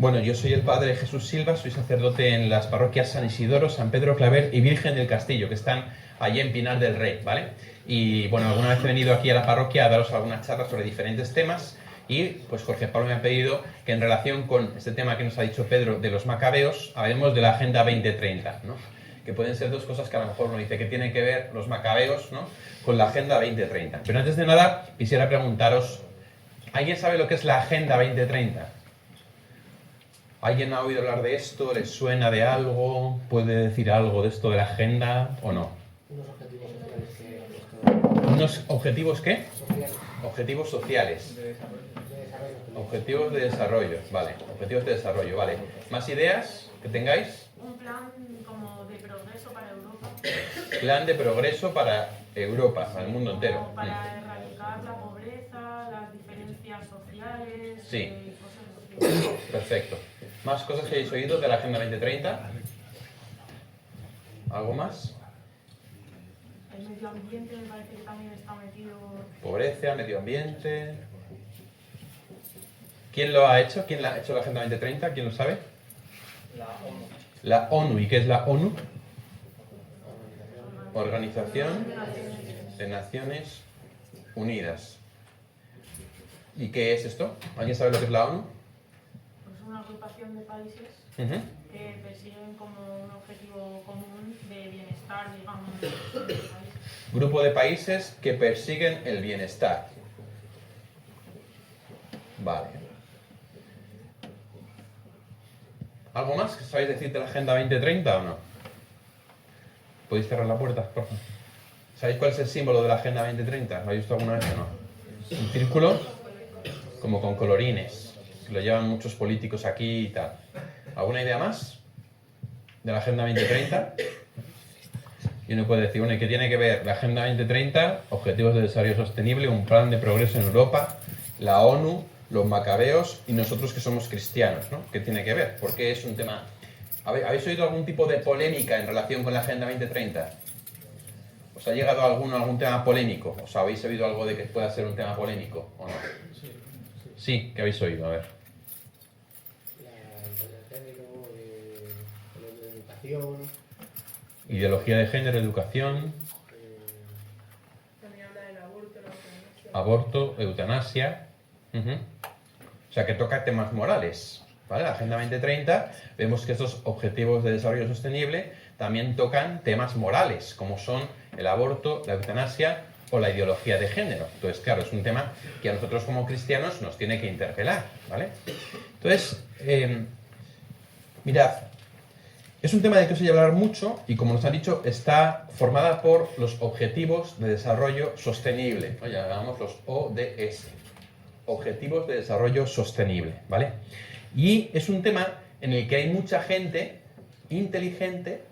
Bueno, yo soy el padre Jesús Silva, soy sacerdote en las parroquias San Isidoro, San Pedro Claver y Virgen del Castillo, que están allí en Pinar del Rey, ¿vale? Y bueno, alguna vez he venido aquí a la parroquia a daros algunas charlas sobre diferentes temas y pues Jorge Pablo me ha pedido que en relación con este tema que nos ha dicho Pedro de los macabeos, hablemos de la Agenda 2030, ¿no? Que pueden ser dos cosas que a lo mejor uno dice que tienen que ver los macabeos, ¿no?, con la Agenda 2030. Pero antes de nada, quisiera preguntaros, ¿alguien sabe lo que es la Agenda 2030? ¿Alguien ha oído hablar de esto? ¿Les suena de algo? ¿Puede decir algo de esto de la agenda o no? ¿Unos objetivos qué? Objetivos sociales. Objetivos de desarrollo, vale. Objetivos de desarrollo, vale. ¿Más ideas que tengáis? Un plan como de progreso para Europa. Plan de progreso para Europa, para el mundo entero. Como para erradicar la pobreza, las diferencias sociales, Sí. cosas así. Perfecto. ¿Más cosas que hayáis oído de la Agenda 2030? ¿Algo más? El medio ambiente me parece que también está metido. Pobreza, medio ambiente. ¿Quién lo ha hecho? ¿Quién ha hecho la Agenda 2030? ¿Quién lo sabe? La ONU. La ONU. ¿Y qué es la ONU? Organización de Naciones Unidas. ¿Y qué es esto? ¿Alguien sabe lo que es la ONU? Pues una agrupación de países Uh-huh. que persiguen como un objetivo común de bienestar, digamos, del país. Grupo de países que persiguen el bienestar. Vale. ¿Algo más que sabéis decir de la Agenda 2030 o no? ¿Podéis cerrar la puerta, por favor? ¿Sabéis cuál es el símbolo de la Agenda 2030? ¿Lo habéis visto alguna vez o no? Un círculo como con colorines, que lo llevan muchos políticos aquí y tal. ¿Alguna idea más de la Agenda 2030? Y uno puede decir, bueno, ¿y qué tiene que ver la Agenda 2030, Objetivos de Desarrollo Sostenible, un plan de progreso en Europa, la ONU, los macabeos y nosotros que somos cristianos, ¿no? ¿Qué tiene que ver? Porque es un tema... ¿Habéis oído algún tipo de polémica en relación con la Agenda 2030? ¿Os ha llegado algún tema polémico? ¿Os habéis oído algo de que pueda ser un tema polémico o no? Sí, ¿qué habéis oído? A ver. La género, la educación. Ideología de género, educación, También habla del aborto, la eutanasia. aborto, eutanasia. Uh-huh. O sea, que toca temas morales, ¿vale? La Agenda 2030, vemos que estos objetivos de desarrollo sostenible también tocan temas morales, como son el aborto, la eutanasia o la ideología de género. Entonces, claro, es un tema que a nosotros como cristianos nos tiene que interpelar, ¿vale? Entonces, mirad, es un tema del que os voy a hablar mucho y, como nos han dicho, está formada por los Objetivos de Desarrollo Sostenible, ¿no? Ya llamamos los ODS, Objetivos de Desarrollo Sostenible, ¿vale? Y es un tema en el que hay mucha gente inteligente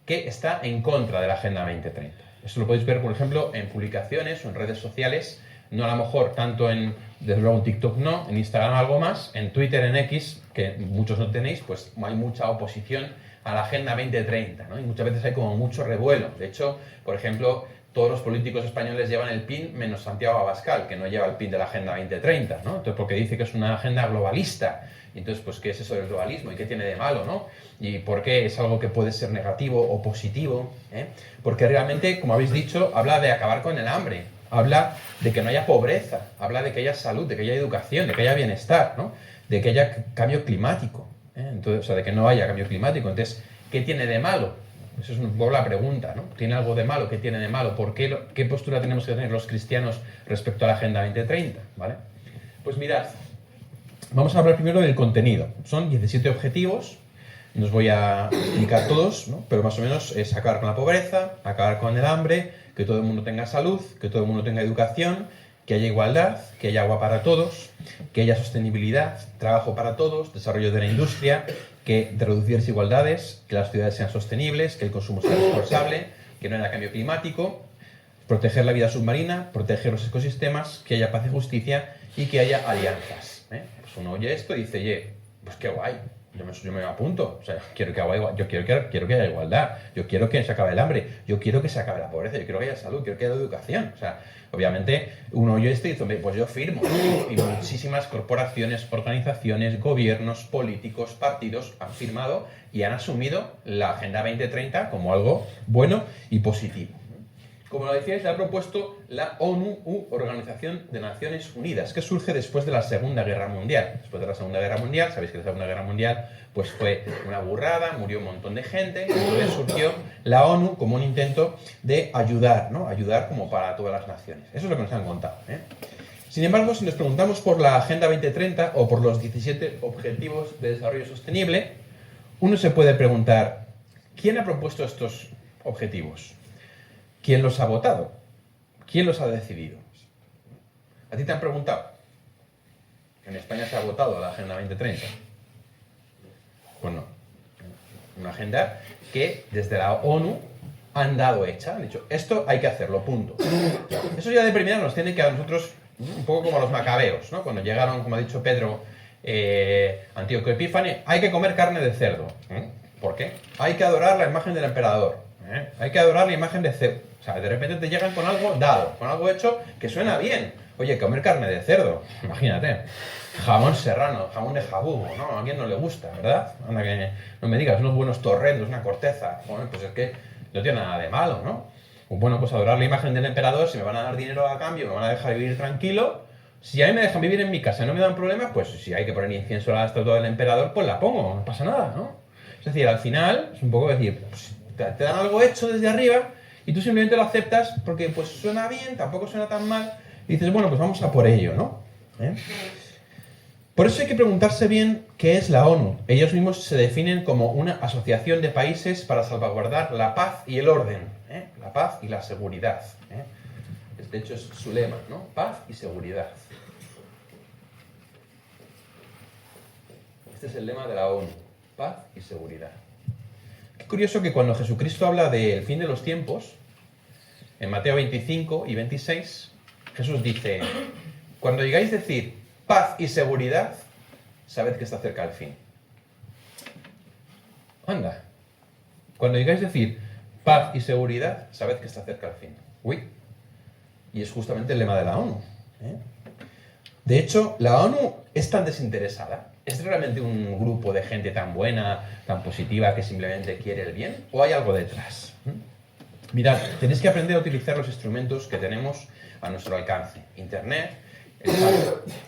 que está en contra de la Agenda 2030. Esto lo podéis ver, por ejemplo, en publicaciones o en redes sociales, no a lo mejor tanto desde luego en TikTok no, en Instagram algo más, en Twitter, en X, que muchos no tenéis, pues hay mucha oposición a la Agenda 2030, ¿no? Y muchas veces hay como mucho revuelo. De hecho, por ejemplo, todos los políticos españoles llevan el PIN menos Santiago Abascal, que no lleva el PIN de la Agenda 2030, ¿no? Entonces, porque dice que es una agenda globalista. Entonces, pues, ¿qué es eso del globalismo? ¿Y qué tiene de malo, no? ¿Y por qué es algo que puede ser negativo o positivo? Porque realmente, como habéis dicho, habla de acabar con el hambre, habla de que no haya pobreza, habla de que haya salud, de que haya educación, de que haya bienestar, ¿no? De que haya cambio climático, Entonces, o sea, de que no haya cambio climático. Entonces, ¿qué tiene de malo? Eso es un poco la pregunta, ¿no? ¿Tiene algo de malo? ¿Qué tiene de malo? ¿Por qué, qué postura tenemos que tener los cristianos respecto a la Agenda 2030? ¿Vale? Pues mirad, vamos a hablar primero del contenido. Son 17 objetivos, no os voy a explicar todos, ¿no? Pero más o menos es acabar con la pobreza, acabar con el hambre, que todo el mundo tenga salud, que todo el mundo tenga educación, que haya igualdad, que haya agua para todos, que haya sostenibilidad, trabajo para todos, desarrollo de la industria, que de reducir desigualdades, que las ciudades sean sostenibles, que el consumo sea responsable, que no haya cambio climático, proteger la vida submarina, proteger los ecosistemas, que haya paz y justicia y que haya alianzas. Pues uno oye esto y dice, oye, pues qué guay, yo me apunto. O sea, quiero que haya igualdad, yo quiero que se acabe el hambre, yo quiero que se acabe la pobreza, yo quiero que haya salud, quiero que haya educación. O sea, obviamente uno oye esto y dice, pues yo firmo. Y muchísimas corporaciones, organizaciones, gobiernos, políticos, partidos han firmado y han asumido la Agenda 2030 como algo bueno y positivo. Como lo decía, se ha propuesto la ONU, Organización de Naciones Unidas, que surge después de la Segunda Guerra Mundial. Después de la Segunda Guerra Mundial, sabéis que la Segunda Guerra Mundial pues fue una burrada, murió un montón de gente, y entonces surgió la ONU como un intento de ayudar, ¿no? Ayudar como para todas las naciones. Eso es lo que nos han contado, ¿eh? Sin embargo, si nos preguntamos por la Agenda 2030 o por los 17 Objetivos de Desarrollo Sostenible, uno se puede preguntar, ¿quién ha propuesto estos objetivos? ¿Quién los ha votado? ¿Quién los ha decidido? ¿A ti te han preguntado? ¿En España se ha votado la Agenda 2030? Pues no. Una agenda que desde la ONU han dado hecha. Han dicho, esto hay que hacerlo, punto. Eso ya de primera nos tiene que a nosotros, un poco como a los macabeos, ¿no? Cuando llegaron, como ha dicho Pedro, Antíoco Epífanes, hay que comer carne de cerdo. ¿Por qué? Hay que adorar la imagen del emperador. Hay que adorar la imagen de cerdo. O sea, de repente te llegan con algo dado, con algo hecho que suena bien. Oye, comer carne de cerdo, imagínate. Jamón serrano, jamón de jabugo, ¿no? A alguien no le gusta, ¿verdad? Anda que no me digas, unos buenos torrendos, una corteza. Bueno, pues es que no tiene nada de malo, ¿no? Pues bueno, pues adorar la imagen del emperador, si me van a dar dinero a cambio, me van a dejar vivir tranquilo. Si a mí me dejan vivir en mi casa y no me dan problemas, pues si hay que poner incienso a la estatua del emperador, pues la pongo, no pasa nada, ¿no? Es decir, al final, es un poco decir, pues, te dan algo hecho desde arriba y tú simplemente lo aceptas porque pues suena bien, tampoco suena tan mal, y dices, bueno, pues vamos a por ello, ¿no? Por eso hay que preguntarse bien qué es la ONU. Ellos mismos se definen como una asociación de países para salvaguardar la paz y el orden, la paz y la seguridad. De hecho es su lema, ¿no? Paz y seguridad. Este es el lema de la ONU, paz y seguridad. Qué curioso que cuando Jesucristo habla del fin de los tiempos, en Mateo 25 y 26, Jesús dice, cuando llegáis a decir paz y seguridad, sabed que está cerca el fin. Anda. Cuando llegáis a decir paz y seguridad, sabed que está cerca el fin. Uy. Y es justamente el lema de la ONU. De hecho, la ONU es tan desinteresada. ¿Es realmente un grupo de gente tan buena, tan positiva, que simplemente quiere el bien? ¿O hay algo detrás? Mirad, tenéis que aprender a utilizar los instrumentos que tenemos a nuestro alcance. Internet,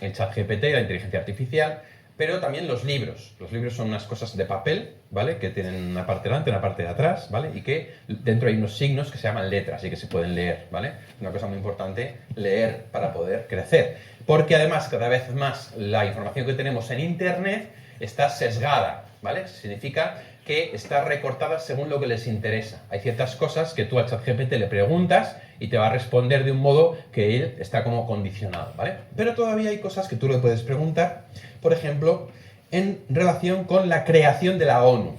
el chat GPT, la inteligencia artificial, pero también los libros. Los libros son unas cosas de papel, ¿vale? Que tienen una parte delante y una parte de atrás, ¿vale? Y que dentro hay unos signos que se llaman letras y que se pueden leer, ¿vale? Es una cosa muy importante leer para poder crecer. Porque además, cada vez más, la información que tenemos en Internet está sesgada, ¿vale? Significa que está recortada según lo que les interesa. Hay ciertas cosas que tú al ChatGPT le preguntas y te va a responder de un modo que él está como condicionado, ¿vale? Pero todavía hay cosas que tú le puedes preguntar, por ejemplo, en relación con la creación de la ONU.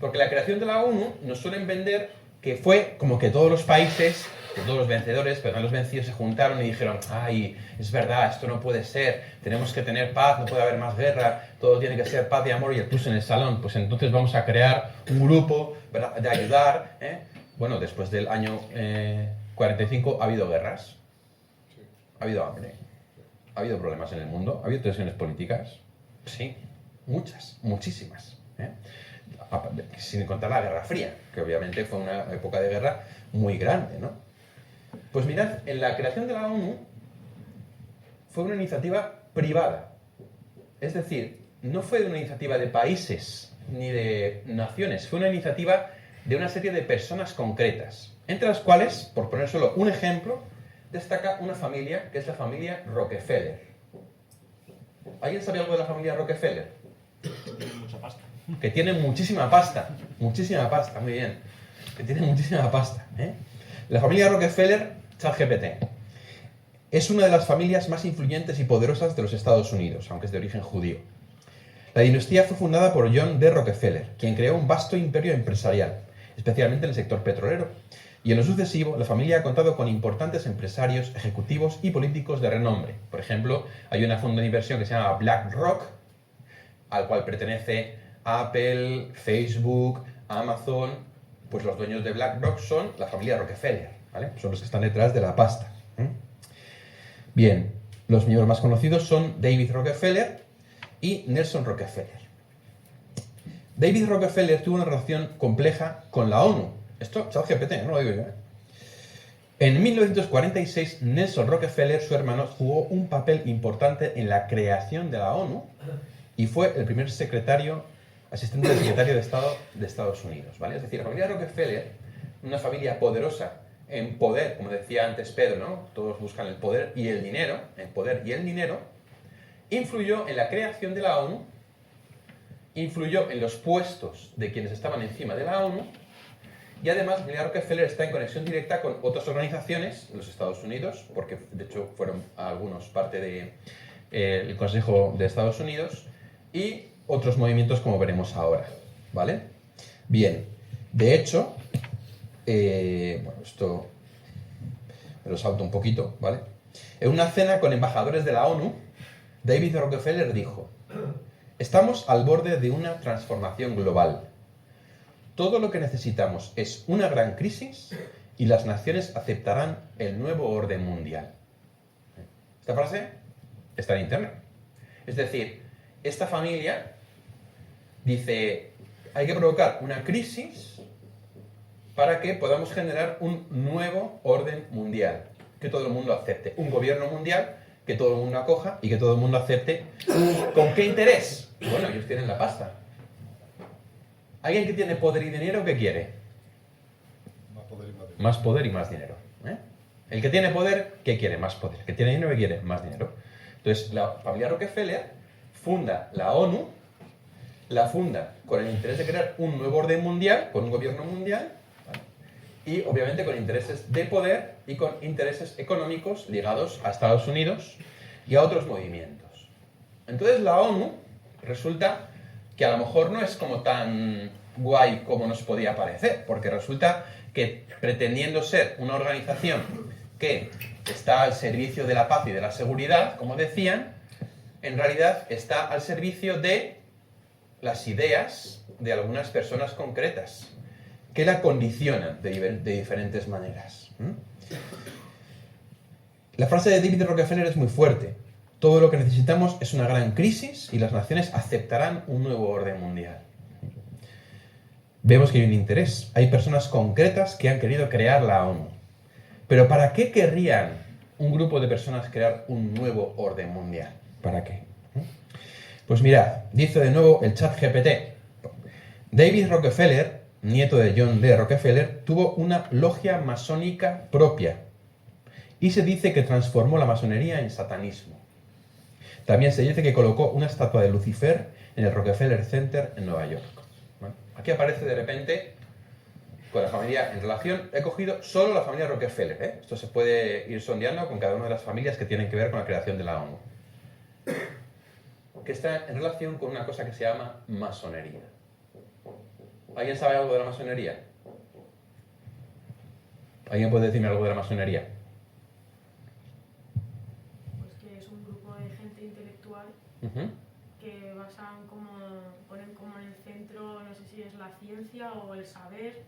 Porque la creación de la ONU nos suelen vender que fue como que todos los países, que todos los vencedores, pero no los vencidos, se juntaron y dijeron, ay, es verdad, esto no puede ser, tenemos que tener paz, no puede haber más guerra, todo tiene que ser paz y amor y el plus en el salón, pues entonces vamos a crear un grupo, ¿verdad?, de ayudar. Bueno, después del año 45 ha habido guerras, ha habido hambre, ha habido problemas en el mundo, ha habido tensiones políticas, sí, muchas, muchísimas, sin contar la Guerra Fría, que obviamente fue una época de guerra muy grande, ¿no? Pues mirad, en la creación de la ONU fue una iniciativa privada, es decir, no fue una iniciativa de países ni de naciones, fue una iniciativa de una serie de personas concretas, entre las cuales, por poner solo un ejemplo, destaca una familia, que es la familia Rockefeller. ¿Alguien sabe algo de la familia Rockefeller? Tiene mucha pasta. Que tiene muchísima pasta, muy bien. Que tiene muchísima pasta. La familia Rockefeller, ChatGPT, es una de las familias más influyentes y poderosas de los Estados Unidos, aunque es de origen judío. La dinastía fue fundada por John D. Rockefeller, quien creó un vasto imperio empresarial, especialmente en el sector petrolero. Y en lo sucesivo, la familia ha contado con importantes empresarios, ejecutivos y políticos de renombre. Por ejemplo, hay una fondo de inversión que se llama BlackRock, al cual pertenece Apple, Facebook, Amazon, pues los dueños de BlackRock son la familia Rockefeller, ¿vale? Son los que están detrás de la pasta. Bien, los miembros más conocidos son David Rockefeller y Nelson Rockefeller. David Rockefeller tuvo una relación compleja con la ONU. Esto, ChatGPT, no lo digo yo. En 1946, Nelson Rockefeller, su hermano, jugó un papel importante en la creación de la ONU y fue el primer asistente del secretario de Estado de Estados Unidos, ¿vale? Es decir, la familia Rockefeller, una familia poderosa en poder, como decía antes Pedro, ¿no? Todos buscan el poder y el dinero, influyó en la creación de la ONU, influyó en los puestos de quienes estaban encima de la ONU, y además la familia Rockefeller está en conexión directa con otras organizaciones en los Estados Unidos, porque de hecho fueron algunos parte del Consejo de Estados Unidos, y otros movimientos como veremos ahora, ¿vale? Bien, de hecho, bueno, esto me lo salto un poquito, ¿vale? En una cena con embajadores de la ONU, David Rockefeller dijo: estamos al borde de una transformación global. Todo lo que necesitamos es una gran crisis y las naciones aceptarán el nuevo orden mundial. Esta frase está en internet. Es decir, esta familia dice, hay que provocar una crisis para que podamos generar un nuevo orden mundial, que todo el mundo acepte. Un gobierno mundial que todo el mundo acoja y que todo el mundo acepte. ¿Con qué interés? Bueno, ellos tienen la pasta. ¿Alguien que tiene poder y dinero qué quiere? Más poder y más dinero. Más poder y más dinero. El que tiene poder, ¿qué quiere? Más poder. El que tiene dinero, ¿qué quiere? Más dinero. Entonces, la familia Rockefeller funda la ONU, la funda con el interés de crear un nuevo orden mundial, con un gobierno mundial, ¿vale? Y obviamente con intereses de poder y con intereses económicos ligados a Estados Unidos y a otros movimientos. Entonces la ONU resulta que a lo mejor no es como tan guay como nos podía parecer, porque resulta que pretendiendo ser una organización que está al servicio de la paz y de la seguridad, como decían, en realidad está al servicio de las ideas de algunas personas concretas que la condicionan de diferentes maneras. La frase de David Rockefeller es muy fuerte. Todo lo que necesitamos es una gran crisis y las naciones aceptarán un nuevo orden mundial. Vemos que hay un interés. Hay personas concretas que han querido crear la ONU. Pero ¿para qué querrían un grupo de personas crear un nuevo orden mundial? ¿Para qué? Pues mirad, dice de nuevo el ChatGPT. David Rockefeller, nieto de John D. Rockefeller, tuvo una logia masónica propia y se dice que transformó la masonería en satanismo. También se dice que colocó una estatua de Lucifer en el Rockefeller Center en Nueva York. ¿Vale? Aquí aparece de repente con la familia en relación. He cogido solo la familia Rockefeller, ¿eh? Esto se puede ir sondeando con cada una de las familias que tienen que ver con la creación de la ONU. Que está en relación con una cosa que se llama masonería. ¿Alguien sabe algo de la masonería? ¿Alguien puede decirme algo de la masonería? Pues que es un grupo de gente intelectual que ponen como en el centro, no sé si es la ciencia o el saber,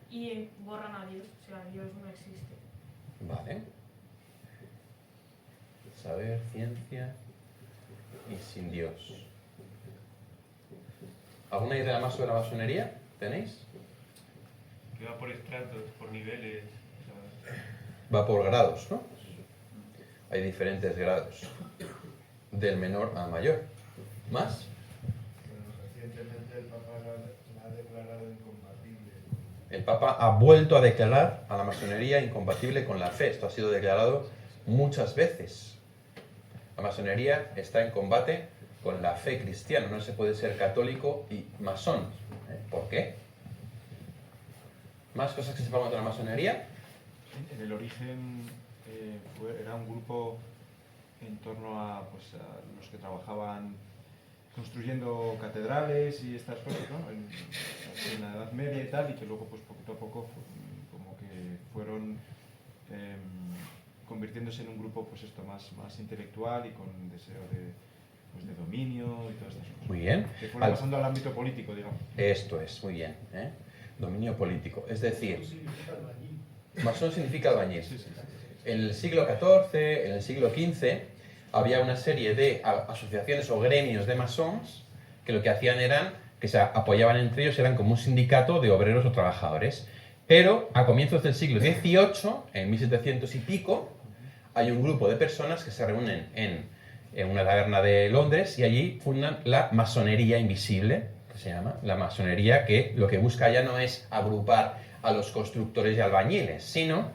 y borran a Dios, o sea, Dios no existe. Vale. Saber, ciencia y sin Dios. ¿Alguna idea más sobre la masonería? ¿Tenéis? Que va por estratos, por niveles. O sea, Va por grados, ¿no? Hay diferentes grados. Del menor al mayor. ¿Más? Recientemente el Papa la ha declarado incompatible. El Papa ha vuelto a declarar a la masonería incompatible con la fe. Esto ha sido declarado muchas veces. La masonería está en combate con la fe cristiana. No se puede ser católico y masón. ¿Por qué? ¿Más cosas que sepamos de la masonería? En el origen era un grupo en torno a los que trabajaban construyendo catedrales y estas cosas, ¿no? En la Edad Media y tal, y que luego pues poquito a poco como que fueron convirtiéndose en un grupo pues esto más intelectual y con deseo pues, de dominio y todas estas cosas. Muy bien. Que fueron pasando al ámbito político, digamos. Esto es, muy bien. Dominio político. Es decir, Eso significa albañil. masón significa albañil. Sí, sí, sí. En el siglo XIV, en el siglo XV, había una serie de asociaciones o gremios de masons que lo que hacían eran que se apoyaban entre ellos, eran como un sindicato de obreros o trabajadores. Pero a comienzos del siglo XVIII, en 1700 y pico, hay un grupo de personas que se reúnen en una taberna de Londres y allí fundan la masonería invisible, que se llama, la masonería que lo que busca ya no es agrupar a los constructores y albañiles, sino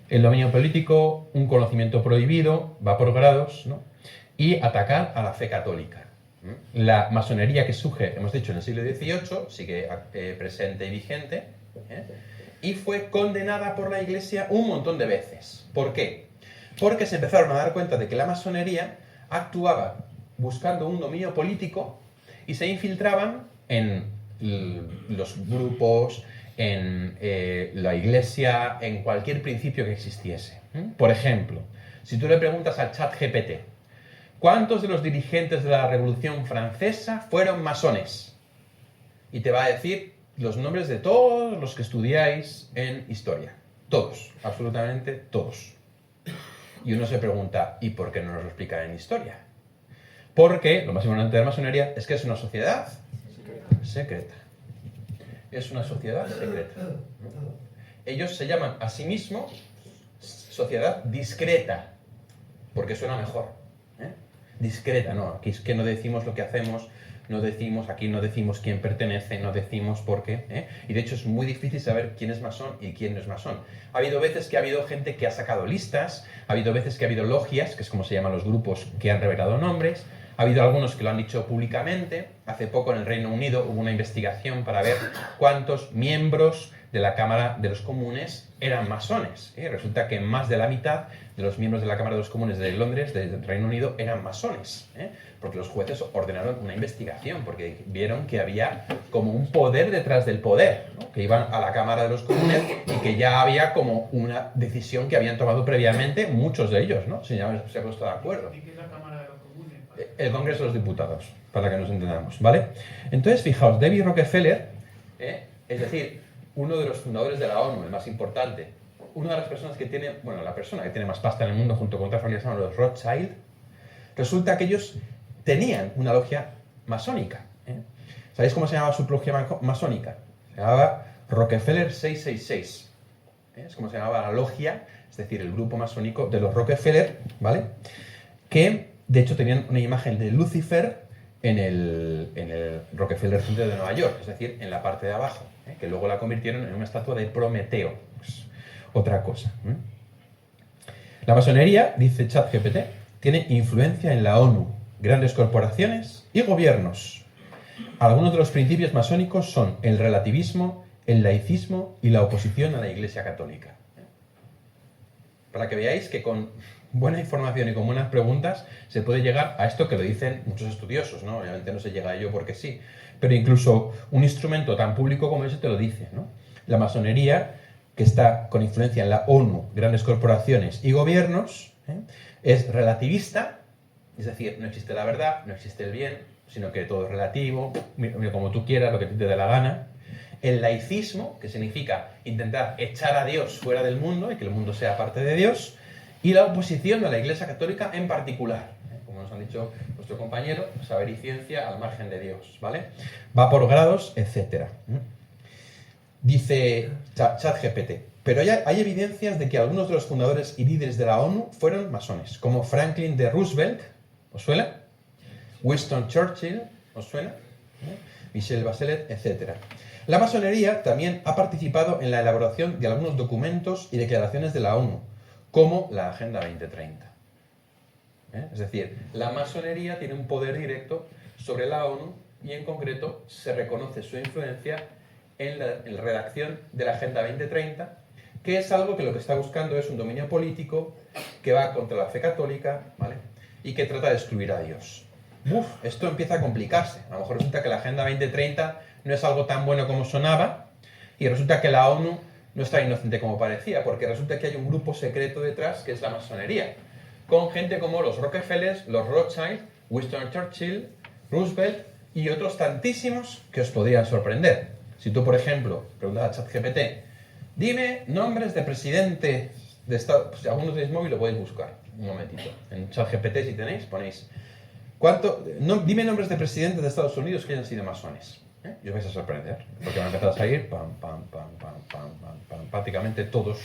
el dominio político, un conocimiento prohibido, va por grados, ¿no? Y atacar a la fe católica. La masonería que surge, hemos dicho, en el siglo XVIII, sigue presente y vigente, y fue condenada por la Iglesia un montón de veces. ¿Por qué? Porque se empezaron a dar cuenta de que la masonería actuaba buscando un dominio político y se infiltraban en los grupos, en la Iglesia, en cualquier principio que existiese. Por ejemplo, si tú le preguntas al ChatGPT, ¿cuántos de los dirigentes de la Revolución Francesa fueron masones? Y te va a decir los nombres de todos los que estudiáis en historia. Todos, absolutamente todos. Y uno se pregunta, ¿y por qué no nos lo explican en historia? Porque lo más importante de la masonería es que es una sociedad secreta. Es una sociedad secreta. Ellos se llaman a sí mismos sociedad discreta, porque suena mejor. Discreta, no, aquí es que no decimos lo que hacemos, no decimos, aquí no decimos quién pertenece, no decimos por qué. Y de hecho es muy difícil saber quién es masón y quién no es masón. Ha habido veces que ha habido gente que ha sacado listas, ha habido veces que ha habido logias, que es como se llaman los grupos que han revelado nombres, ha habido algunos que lo han dicho públicamente. Hace poco en el Reino Unido hubo una investigación para ver cuántos miembros de la Cámara de los Comunes eran masones. Resulta que más de la mitad de los miembros de la Cámara de los Comunes de Londres, del Reino Unido, eran masones. Porque los jueces ordenaron una investigación, porque vieron que había como un poder detrás del poder, ¿no? Que iban a la Cámara de los Comunes y que ya había como una decisión que habían tomado previamente muchos de ellos, ¿no? Se ha puesto de acuerdo. ¿Y qué es la Cámara de los Comunes? El Congreso de los Diputados, para que nos entendamos, ¿vale? Entonces, fijaos, David Rockefeller, es decir, uno de los fundadores de la ONU, el más importante, una de las personas que tiene, bueno, la persona que tiene más pasta en el mundo junto con otra familia, se llaman los Rothschild, resulta que ellos tenían una logia masónica. ¿Sabéis cómo se llamaba su logia masónica? Se llamaba Rockefeller 666. Es como se llamaba la logia, es decir, el grupo masónico de los Rockefeller, ¿vale? Que, de hecho, tenían una imagen de Lucifer en el Rockefeller Center de Nueva York, es decir, en la parte de abajo, que luego la convirtieron en una estatua de Prometeo. Pues, otra cosa. La masonería, dice ChatGPT, tiene influencia en la ONU, grandes corporaciones y gobiernos. Algunos de los principios masónicos son el relativismo, el laicismo y la oposición a la Iglesia Católica. Para que veáis que con buena información y con buenas preguntas se puede llegar a esto que lo dicen muchos estudiosos, ¿no? Obviamente no se llega a ello porque sí, pero incluso un instrumento tan público como ese te lo dice, ¿no? La masonería, que está con influencia en la ONU, grandes corporaciones y gobiernos, es relativista, es decir, no existe la verdad, no existe el bien, sino que todo es relativo, mira como tú quieras, lo que te dé la gana. El laicismo, que significa intentar echar a Dios fuera del mundo y que el mundo sea parte de Dios, y la oposición a la Iglesia Católica en particular, como nos han dicho nuestro compañero, saber y ciencia al margen de Dios, ¿vale? Va por grados, etc. Dice ChatGPT, pero hay evidencias de que algunos de los fundadores y líderes de la ONU fueron masones, como Franklin D. Roosevelt, ¿os suena? Winston Churchill, ¿os suena? Michelle Bachelet, etc. La masonería también ha participado en la elaboración de algunos documentos y declaraciones de la ONU, como la Agenda 2030. Es decir, la masonería tiene un poder directo sobre la ONU y en concreto se reconoce su influencia en la redacción de la Agenda 2030, que es algo que lo que está buscando es un dominio político que va contra la fe católica, ¿vale? Y que trata de excluir a Dios. Esto empieza a complicarse. A lo mejor resulta que la Agenda 2030 no es algo tan bueno como sonaba y resulta que la ONU no es tan inocente como parecía, porque resulta que hay un grupo secreto detrás que es la masonería, con gente como los Rockefeller, los Rothschild Winston Churchill, Roosevelt y otros tantísimos que os podrían sorprender. Si tú, por ejemplo, preguntas a ChatGPT, dime nombres de presidente de Estado, pues si alguno tenéis móvil lo podéis buscar, un momentito. En ChatGPT, si tenéis, ponéis, dime nombres de presidentes de Estados Unidos que hayan sido masones. Y os vais a sorprender, porque van a empezar a salir prácticamente todos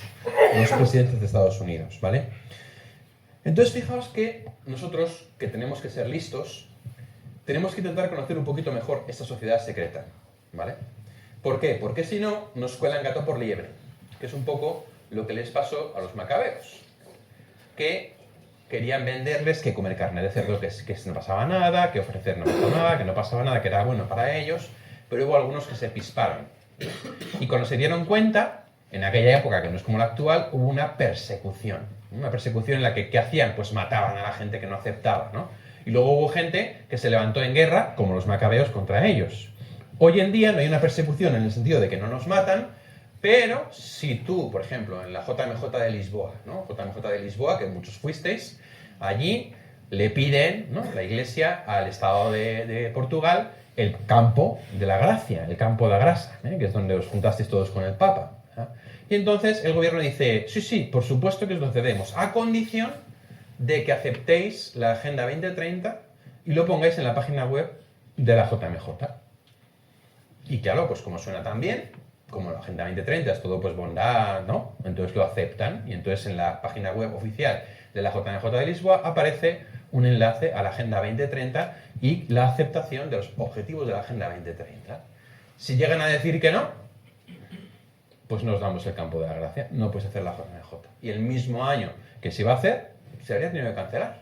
los presidentes de Estados Unidos, ¿vale? Entonces, fijaos que nosotros, que tenemos que ser listos, tenemos que intentar conocer un poquito mejor esta sociedad secreta, ¿vale? ¿Por qué? Porque si no, nos cuelan gato por liebre, que es un poco lo que les pasó a los macabeos, que querían venderles que comer carne de cerdo que no pasaba nada, que ofrecer no pasaba nada, que no pasaba nada, que era bueno para ellos, pero hubo algunos que se pisparon. Y cuando se dieron cuenta, en aquella época, que no es como la actual, hubo una persecución. Una persecución en la que, ¿qué hacían? Pues mataban a la gente que no aceptaba, ¿no? Y luego hubo gente que se levantó en guerra, como los macabeos, contra ellos. Hoy en día no hay una persecución en el sentido de que no nos matan, pero si tú, por ejemplo, en la JMJ de Lisboa, ¿no? JMJ de Lisboa, que muchos fuisteis, allí le piden, ¿no?, la Iglesia al Estado de Portugal el campo de la gracia, el campo de la grasa, que es donde os juntasteis todos con el Papa. Y entonces el gobierno dice, sí, por supuesto que os lo cedemos, a condición de que aceptéis la Agenda 2030 y lo pongáis en la página web de la JMJ. Y claro, pues como suena tan bien, como la Agenda 2030 es todo pues bondad, ¿no? Entonces lo aceptan y entonces en la página web oficial de la JMJ de Lisboa aparece un enlace a la Agenda 2030 y la aceptación de los objetivos de la Agenda 2030. Si llegan a decir que no, pues nos damos el campo de la gracia, no puedes hacer la JMJ. Y el mismo año que se iba a hacer, se habría tenido que cancelar.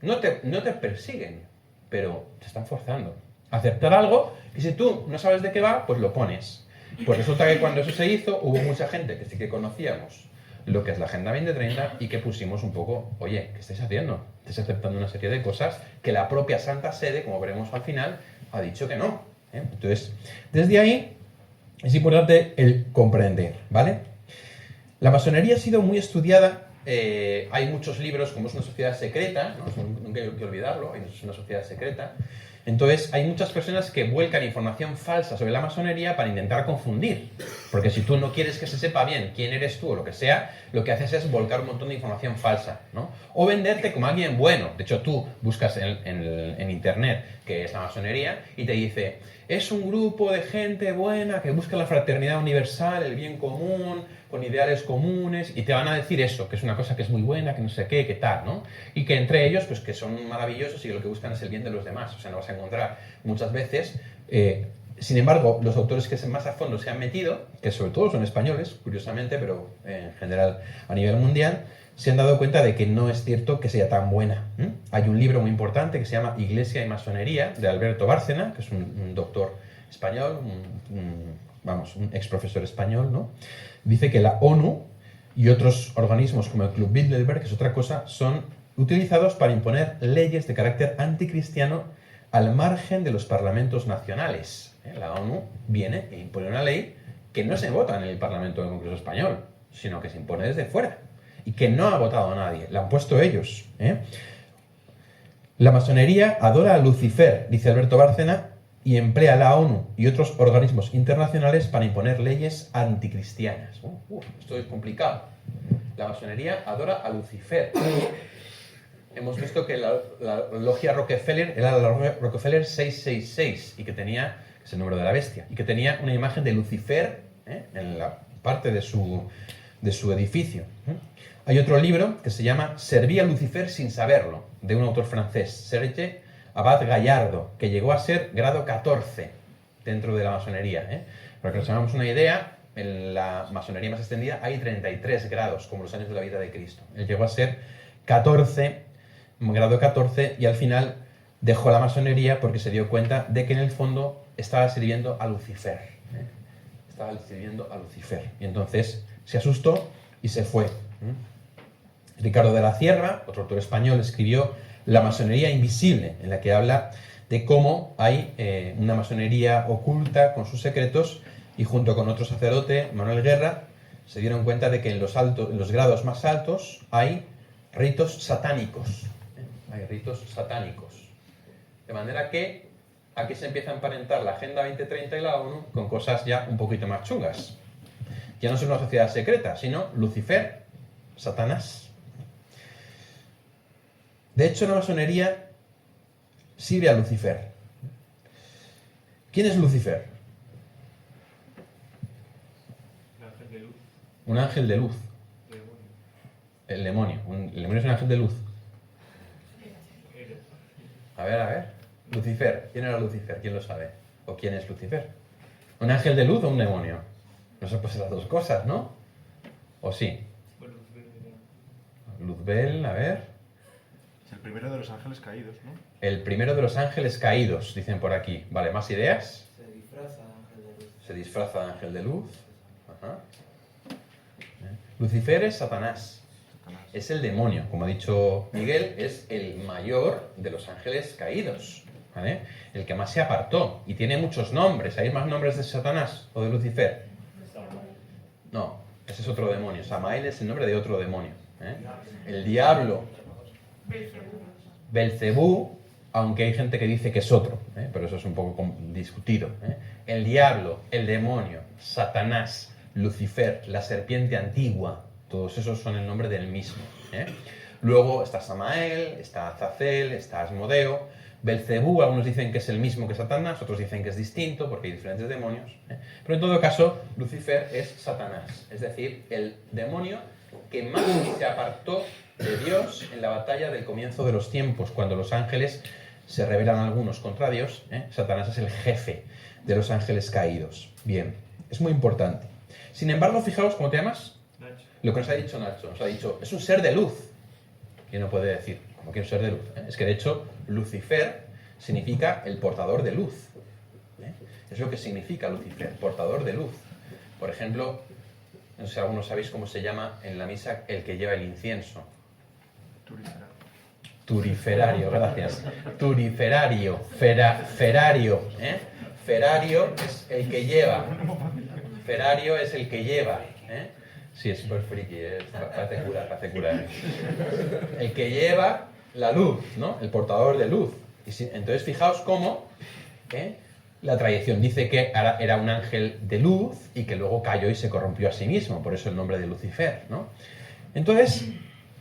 No te persiguen, pero te están forzando a aceptar algo y si tú no sabes de qué va, pues lo pones. Pues resulta que cuando eso se hizo, hubo mucha gente que sí que conocíamos lo que es la Agenda 2030 y que pusimos un poco, oye, ¿qué estáis haciendo? Estáis aceptando una serie de cosas que la propia Santa Sede, como veremos al final, ha dicho que no. Entonces, desde ahí es importante el comprender, ¿vale? La masonería ha sido muy estudiada, hay muchos libros, como es una sociedad secreta, ¿no? Nunca hay que olvidarlo, es una sociedad secreta. Entonces, hay muchas personas que vuelcan información falsa sobre la masonería para intentar confundir. Porque si tú no quieres que se sepa bien quién eres tú o lo que sea, lo que haces es volcar un montón de información falsa, ¿no? O venderte como alguien bueno. De hecho, tú buscas en internet qué es la masonería y te dice, es un grupo de gente buena que busca la fraternidad universal, el bien común, con ideales comunes, y te van a decir eso, que es una cosa que es muy buena, que no sé qué, que tal, ¿no? Y que entre ellos, pues que son maravillosos y que lo que buscan es el bien de los demás. O sea, no vas a encontrar muchas veces... sin embargo, los autores que más a fondo se han metido, que sobre todo son españoles, curiosamente, pero en general a nivel mundial, se han dado cuenta de que no es cierto que sea tan buena. Hay un libro muy importante que se llama Iglesia y Masonería, de Alberto Bárcena, que es un doctor español, un ex profesor español, ¿no? Dice que la ONU y otros organismos como el Club Bilderberg, que es otra cosa, son utilizados para imponer leyes de carácter anticristiano al margen de los parlamentos nacionales. La ONU viene e impone una ley que no se vota en el Parlamento del Congreso Español, sino que se impone desde fuera y que no ha votado nadie, la han puesto ellos. La masonería adora a Lucifer, dice Alberto Bárcena, y emplea a la ONU y otros organismos internacionales para imponer leyes anticristianas. Esto es complicado. La masonería adora a Lucifer. Hemos visto que la logia Rockefeller era la Rockefeller 666 y que tenía, que es el número de la bestia, y que tenía una imagen de Lucifer en la parte de su edificio. Hay otro libro que se llama Servía a Lucifer sin saberlo, de un autor francés, Serge Abad Gallardo, que llegó a ser grado 14 dentro de la masonería. Para que nos hagamos una idea, en la masonería más extendida hay 33 grados, como los años de la vida de Cristo. Él llegó a ser 14, grado 14, y al final dejó la masonería porque se dio cuenta de que en el fondo estaba sirviendo a Lucifer. Estaba sirviendo a Lucifer. Y entonces se asustó y se fue. Ricardo de la Sierra, otro autor español, escribió La masonería invisible, en la que habla de cómo hay una masonería oculta con sus secretos, y junto con otro sacerdote, Manuel Guerra, se dieron cuenta de que en los grados más altos hay ritos satánicos. hay ritos satánicos. De manera que aquí se empieza a emparentar la Agenda 2030 y la ONU con cosas ya un poquito más chungas. Ya no es una sociedad secreta, sino Lucifer, Satanás. De hecho, la masonería sirve a Lucifer. ¿Quién es Lucifer? El ángel de luz, Un ángel de luz. demonio. El demonio. El demonio es un ángel de luz. Era. A ver. Lucifer. ¿Quién era Lucifer? ¿Quién lo sabe? ¿O quién es Lucifer? ¿Un ángel de luz o un demonio? No se pueden ser las dos cosas, ¿no? ¿O sí? Bueno, Lucifer era. Luzbel, a ver. Es el primero de los ángeles caídos, ¿no? El primero de los ángeles caídos, dicen por aquí. Vale, ¿más ideas? Se disfraza de ángel de luz. Se disfraza de ángel de luz. Ajá. Lucifer es Satanás. Satanás. Es el demonio. Como ha dicho Miguel, es el mayor de los ángeles caídos. ¿Vale? El que más se apartó. Y tiene muchos nombres. ¿Hay más nombres de Satanás o de Lucifer? No, ese es otro demonio. Samael es el nombre de otro demonio. El diablo, Belcebú. Belcebú, aunque hay gente que dice que es otro, pero eso es un poco discutido. El diablo, el demonio, Satanás, Lucifer, la serpiente antigua, todos esos son el nombre del mismo. Luego está Samael, está Azazel, está Asmodeo. Belcebú, algunos dicen que es el mismo que Satanás, otros dicen que es distinto porque hay diferentes demonios. Pero en todo caso, Lucifer es Satanás, es decir, el demonio que más se apartó de Dios en la batalla del comienzo de los tiempos, cuando los ángeles se rebelan algunos contra Dios. Satanás es el jefe de los ángeles caídos. Bien, es muy importante. Sin embargo, fijaos, ¿cómo te llamas? Nacho. Lo que nos ha dicho Nacho, nos ha dicho, es un ser de luz. Y no puede decir, ¿cómo que un ser de luz? Es que de hecho, Lucifer significa el portador de luz. Es lo que significa Lucifer, portador de luz. Por ejemplo, no sé si algunos sabéis cómo se llama en la misa el que lleva el incienso. Turiferario, gracias. Turiferario, ferario. Ferario es el que lleva. Ferario es el que lleva. Sí, es súper friki, parece cura. El que lleva la luz, ¿no? El portador de luz. Entonces, fijaos cómo la tradición dice que era un ángel de luz y que luego cayó y se corrompió a sí mismo, por eso el nombre de Lucifer, ¿no? Entonces,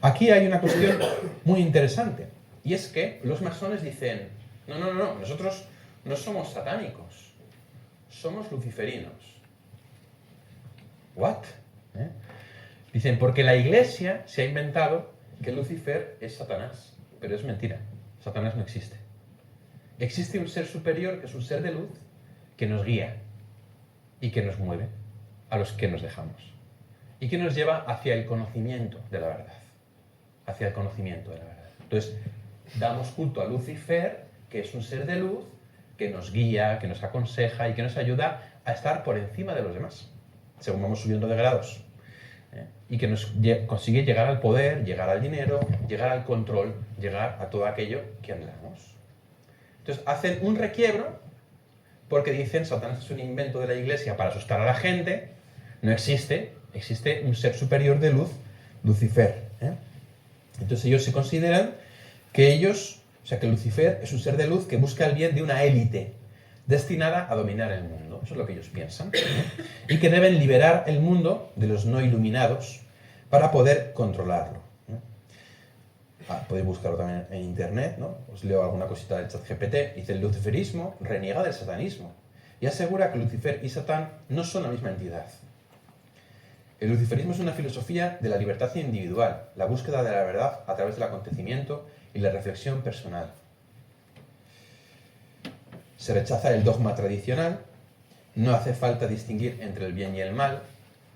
aquí hay una cuestión muy interesante, y es que los masones dicen, no, nosotros no somos satánicos, somos luciferinos. ¿What? Dicen, porque la Iglesia se ha inventado que Lucifer es Satanás, pero es mentira, Satanás no existe. Existe un ser superior que es un ser de luz que nos guía y que nos mueve a los que nos dejamos y que nos lleva hacia el conocimiento de la verdad. Hacia el conocimiento de la verdad. Entonces, damos culto a Lucifer, que es un ser de luz que nos guía, que nos aconseja y que nos ayuda a estar por encima de los demás, según vamos subiendo de grados. Y que nos consigue llegar al poder, llegar al dinero, llegar al control, llegar a todo aquello que anhelamos. Entonces hacen un requiebro porque dicen Satanás es un invento de la Iglesia para asustar a la gente. No existe, existe un ser superior de luz, Lucifer. Entonces ellos se consideran que que Lucifer es un ser de luz que busca el bien de una élite destinada a dominar el mundo. Eso es lo que ellos piensan. Y que deben liberar el mundo de los no iluminados para poder controlarlo. Podéis buscarlo también en internet, ¿no? Os leo alguna cosita del ChatGPT. Dice, el luciferismo reniega del satanismo y asegura que Lucifer y Satán no son la misma entidad. El luciferismo es una filosofía de la libertad individual, la búsqueda de la verdad a través del acontecimiento y la reflexión personal. Se rechaza el dogma tradicional, no hace falta distinguir entre el bien y el mal,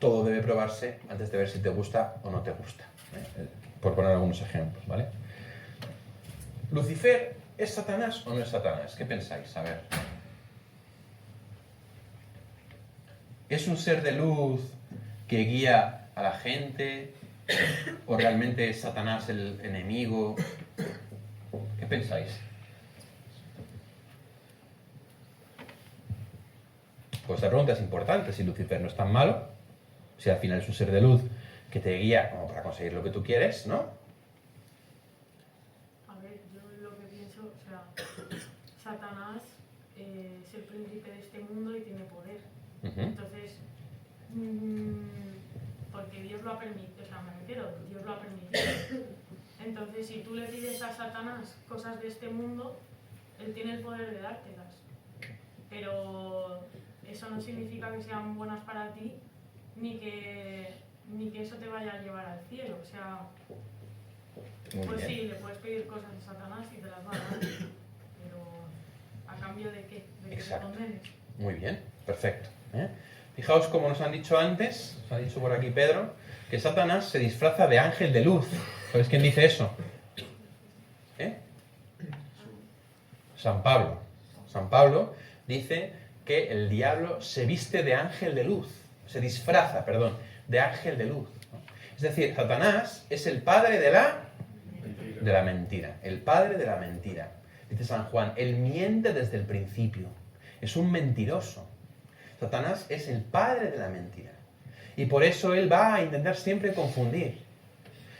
todo debe probarse antes de ver si te gusta o no te gusta. Por poner algunos ejemplos, ¿vale? ¿Lucifer es Satanás o no es Satanás? ¿Qué pensáis? A ver. ¿Es un ser de luz que guía a la gente? ¿O realmente es Satanás el enemigo? ¿Qué pensáis? Pues la pregunta es importante. Si Lucifer no es tan malo, si al final es un ser de luz que te guía como para conseguir lo que tú quieres, ¿no? A ver, sea, Satanás es el príncipe de este mundo y tiene poder. Entonces, porque Dios lo ha permitido, o sea, me refiero, Dios lo ha permitido. Entonces, si tú le pides a Satanás cosas de este mundo, él tiene el poder de dártelas. Pero eso no significa que sean buenas para ti, ni que eso te vaya a llevar al cielo. O sea, Muy pues bien. sí, le puedes pedir cosas a Satanás y te las va a dar. Pero ¿a cambio de qué? De que te Exacto. condenes. Muy bien, perfecto. Fijaos como nos han dicho antes, nos ha dicho por aquí Pedro, que Satanás se disfraza de ángel de luz. ¿Sabéis quién dice eso? San Pablo. San Pablo dice que el diablo se viste de ángel de luz, se disfraza, perdón, de ángel de luz. Es decir, Satanás es el padre de la mentira, el padre de la mentira. Dice San Juan, él miente desde el principio, es un mentiroso. Satanás es el padre de la mentira. Y por eso él va a intentar siempre confundir.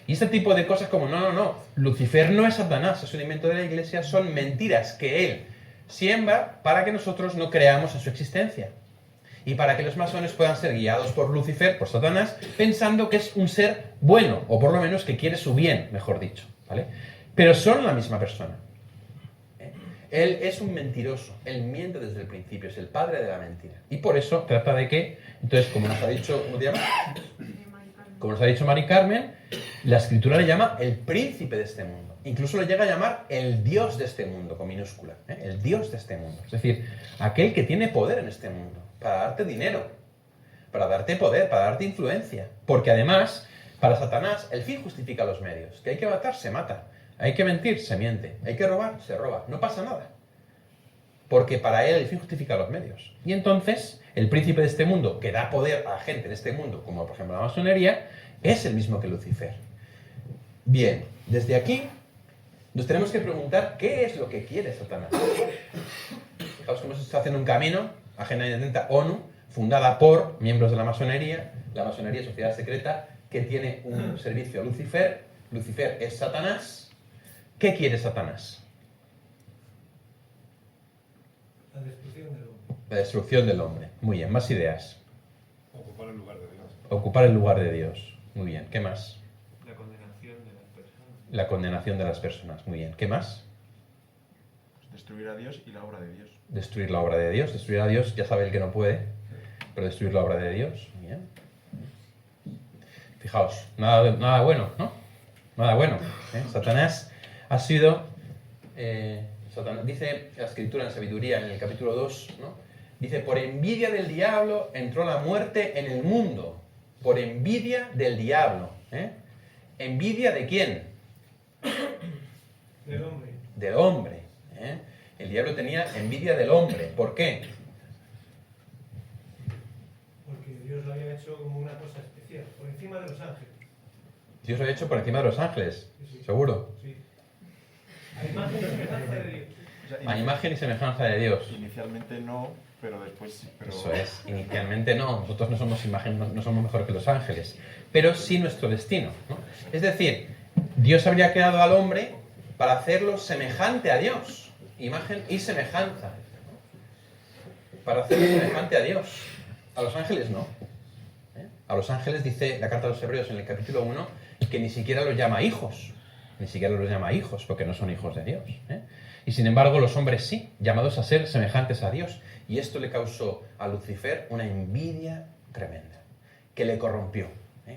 Y este tipo de cosas como, no, Lucifer no es Satanás, es un invento de la Iglesia, son mentiras que él siembra para que nosotros no creamos en su existencia. Y para que los masones puedan ser guiados por Lucifer, por Satanás, pensando que es un ser bueno, o por lo menos que quiere su bien, mejor dicho, ¿vale? Pero son la misma persona. Él es un mentiroso, él miente desde el principio, es el padre de la mentira. Y por eso trata de que, entonces, como nos ha dicho, ¿cómo te llamas? Como nos ha dicho Mari Carmen, la Escritura le llama el príncipe de este mundo. Incluso le llega a llamar el Dios de este mundo, con minúscula. El Dios de este mundo. Es decir, aquel que tiene poder en este mundo, para darte dinero, para darte poder, para darte influencia. Porque además, para Satanás, el fin justifica los medios. Que hay que matar, se mata. Hay que mentir, se miente. Hay que robar, se roba. No pasa nada. Porque para él el fin justifica los medios. Y entonces, el príncipe de este mundo, que da poder a la gente en este mundo, como por ejemplo la masonería, es el mismo que Lucifer. Bien, desde aquí nos tenemos que preguntar qué es lo que quiere Satanás. Fijaos cómo se está haciendo un camino, Agenda 70 ONU, fundada por miembros de la masonería sociedad secreta, que tiene un servicio a Lucifer. Lucifer es Satanás. ¿Qué quiere Satanás? La destrucción del hombre. La destrucción del hombre. Muy bien, más ideas. Ocupar el lugar de Dios. Ocupar el lugar de Dios. Muy bien, ¿qué más? La condenación de las personas. La condenación de las personas. Muy bien, ¿qué más? Pues destruir a Dios y la obra de Dios. Destruir la obra de Dios. Destruir a Dios, ya sabe el que no puede, pero destruir la obra de Dios. Muy bien. Fijaos, nada bueno, ¿no? Nada bueno. Satanás ha sido... dice la Escritura en Sabiduría, en el capítulo 2, ¿no? Dice, por envidia del diablo entró la muerte en el mundo. Por envidia del diablo. ¿Envidia de quién? Del hombre. Del hombre. El diablo tenía envidia del hombre. ¿Por qué? Porque Dios lo había hecho como una cosa especial, por encima de los ángeles. Dios lo ha hecho por encima de los ángeles. Sí, sí. ¿Seguro? Sí. A imagen y semejanza de Dios. O sea, A imagen y semejanza de Dios. Inicialmente no, pero después sí. Pero... Eso es. Inicialmente no. Nosotros no somos imagen, no somos mejor que los ángeles. Pero sí nuestro destino, ¿no? Es decir, Dios habría creado al hombre para hacerlo semejante a Dios. Imagen y semejanza. Para hacerlo semejante a Dios. A los ángeles no. A los ángeles dice la carta a los Hebreos en el capítulo 1 que ni siquiera los llama hijos. Ni siquiera los llama hijos porque no son hijos de Dios. Y sin embargo los hombres sí, llamados a ser semejantes a Dios. Y esto le causó a Lucifer una envidia tremenda, que le corrompió.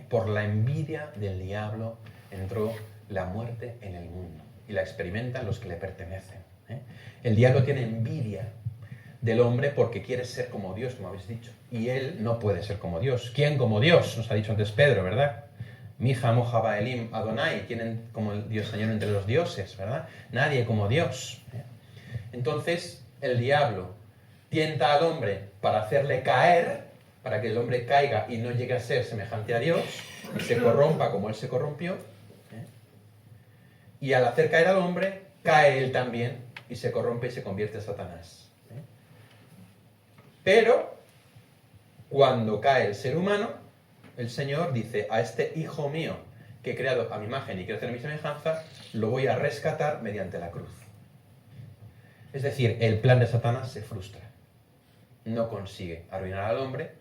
Por la envidia del diablo entró la muerte en el mundo. Y la experimentan los que le pertenecen. El diablo tiene envidia del hombre porque quiere ser como Dios, como habéis dicho. Y él no puede ser como Dios. ¿Quién como Dios? Nos ha dicho antes Pedro, ¿verdad? Mija, Moja, Baelim, Adonai. ¿Quién como el Dios Señor entre los dioses, verdad? Nadie como Dios. Entonces, el diablo tienta al hombre para hacerle caer, para que el hombre caiga y no llegue a ser semejante a Dios, y se corrompa como él se corrompió. Y al hacer caer al hombre, cae él también y se corrompe y se convierte en Satanás. Pero, cuando cae el ser humano, el Señor dice, a este hijo mío, que he creado a mi imagen y quiero hacer mi semejanza, lo voy a rescatar mediante la cruz. Es decir, el plan de Satanás se frustra. No consigue arruinar al hombre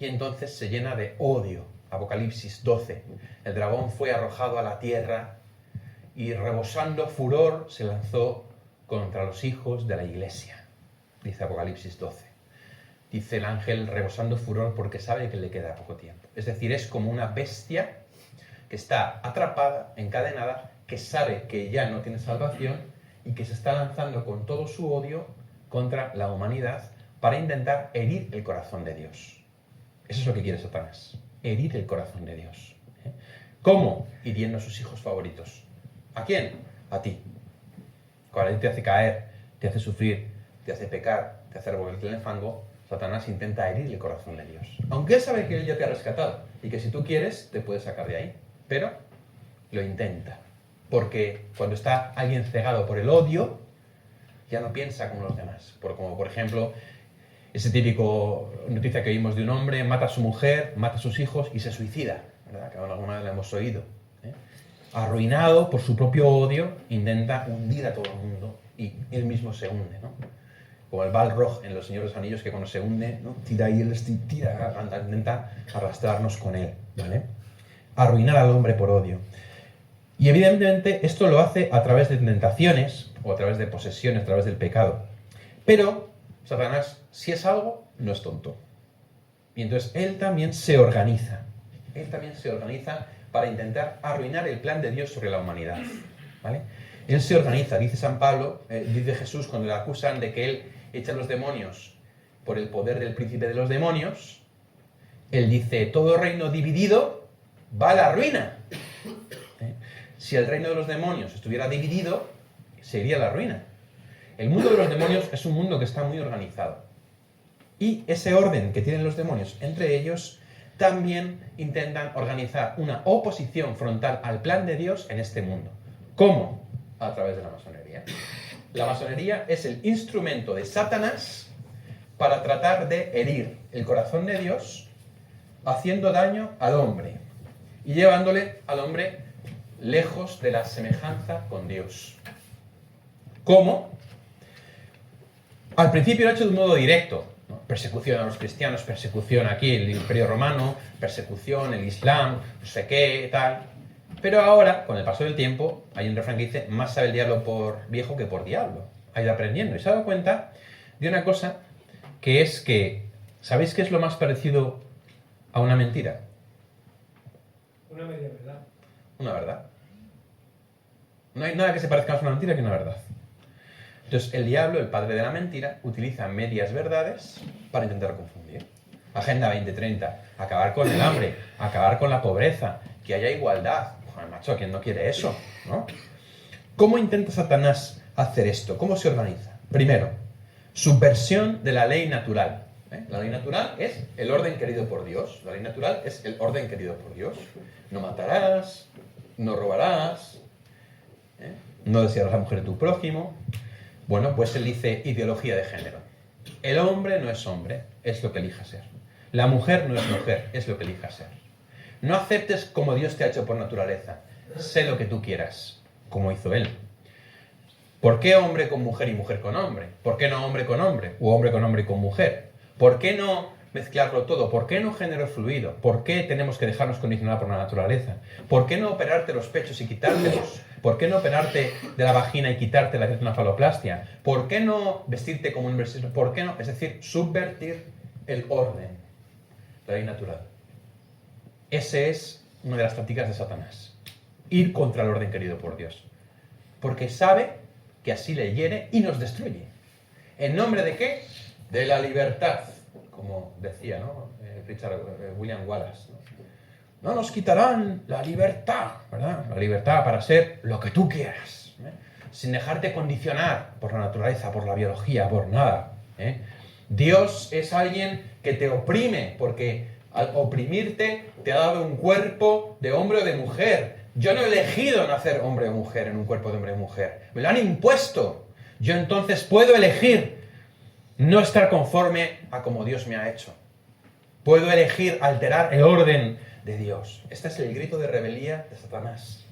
y entonces se llena de odio. Apocalipsis 12. El dragón fue arrojado a la tierra y rebosando furor se lanzó contra los hijos de la iglesia. Dice Apocalipsis 12. Dice el ángel rebosando furor porque sabe que le queda poco tiempo. Es decir, es como una bestia que está atrapada, encadenada, que sabe que ya no tiene salvación y que se está lanzando con todo su odio contra la humanidad para intentar herir el corazón de Dios. Eso es lo que quiere Satanás, herir el corazón de Dios. ¿Cómo? Hiriendo a sus hijos favoritos. ¿A quién? A ti. Cuando él te hace caer, te hace sufrir, te hace pecar, te hace revolverte en el fango, Satanás intenta herir el corazón de Dios. Aunque él sabe que él ya te ha rescatado y que si tú quieres te puede sacar de ahí. Pero lo intenta. Porque cuando está alguien cegado por el odio, ya no piensa como los demás. Como por ejemplo, ese típico noticia que oímos de un hombre, mata a su mujer, mata a sus hijos y se suicida. ¿Verdad? Que alguna vez la hemos oído. Arruinado por su propio odio, intenta hundir a todo el mundo y él mismo se hunde, ¿no? Como el Balrog en Los Señores de los Anillos, que cuando se hunde, ¿no? Tira y él intenta arrastrarnos con él, ¿vale? Arruinar al hombre por odio. Y evidentemente esto lo hace a través de tentaciones, o a través de posesiones, a través del pecado. Pero Satanás, si es algo, no es tonto. Y entonces él también se organiza. Él también se organiza para intentar arruinar el plan de Dios sobre la humanidad, ¿vale? Él se organiza, dice San Pablo, dice Jesús cuando le acusan de que él echa a los demonios por el poder del príncipe de los demonios, él dice, todo reino dividido va a la ruina. Si el reino de los demonios estuviera dividido, sería la ruina. El mundo de los demonios es un mundo que está muy organizado. Y ese orden que tienen los demonios entre ellos también intentan organizar una oposición frontal al plan de Dios en este mundo. ¿Cómo? A través de la masonería. La masonería es el instrumento de Satanás para tratar de herir el corazón de Dios, haciendo daño al hombre y llevándole al hombre lejos de la semejanza con Dios. ¿Cómo? Al principio lo ha hecho de un modo directo, ¿no? Persecución a los cristianos, persecución aquí, el Imperio Romano, persecución, el Islam, no sé qué, tal. Pero ahora, con el paso del tiempo, hay un refrán que dice, más sabe el diablo por viejo que por diablo. Ha ido aprendiendo y se ha dado cuenta de una cosa, que es que, ¿sabéis qué es lo más parecido a una mentira? Una media verdad. Una verdad. No hay nada que se parezca más a una mentira que una verdad. Entonces, el diablo, el padre de la mentira, utiliza medias verdades para intentar confundir. Agenda 2030, acabar con el hambre, acabar con la pobreza, que haya igualdad. Joder, macho, ¿quién no quiere eso? ¿No? ¿Cómo intenta Satanás hacer esto? ¿Cómo se organiza? Primero, subversión de la ley natural. La ley natural es el orden querido por Dios. La ley natural es el orden querido por Dios. No matarás, no robarás, no desearás a la mujer de tu prójimo. Bueno, pues él dice ideología de género. El hombre no es hombre, es lo que elija ser. La mujer no es mujer, es lo que elija ser. No aceptes como Dios te ha hecho por naturaleza. Sé lo que tú quieras, como hizo él. ¿Por qué hombre con mujer y mujer con hombre? ¿Por qué no hombre con hombre? ¿O hombre con hombre y con mujer? ¿Por qué no mezclarlo todo? ¿Por qué no género fluido? ¿Por qué tenemos que dejarnos condicionar por la naturaleza? ¿Por qué no operarte los pechos y quitártelos? ¿Por qué no operarte de la vagina y quitarte la una faloplastia? ¿Por qué no vestirte como un vestirse? ¿Por qué no? Es decir, subvertir el orden, la ley natural. Esa es una de las tácticas de Satanás. Ir contra el orden querido por Dios. Porque sabe que así le hiere y nos destruye. ¿En nombre de qué? De la libertad, como decía, ¿no? William Wallace, ¿no? No nos quitarán la libertad, ¿verdad? La libertad para ser lo que tú quieras, sin dejarte condicionar por la naturaleza, por la biología, por nada. Dios es alguien que te oprime, porque al oprimirte te ha dado un cuerpo de hombre o de mujer. Yo no he elegido nacer hombre o mujer en un cuerpo de hombre o mujer. Me lo han impuesto. Yo entonces puedo elegir no estar conforme a como Dios me ha hecho. Puedo elegir alterar el orden de Dios. Este es el grito de rebeldía de Satanás.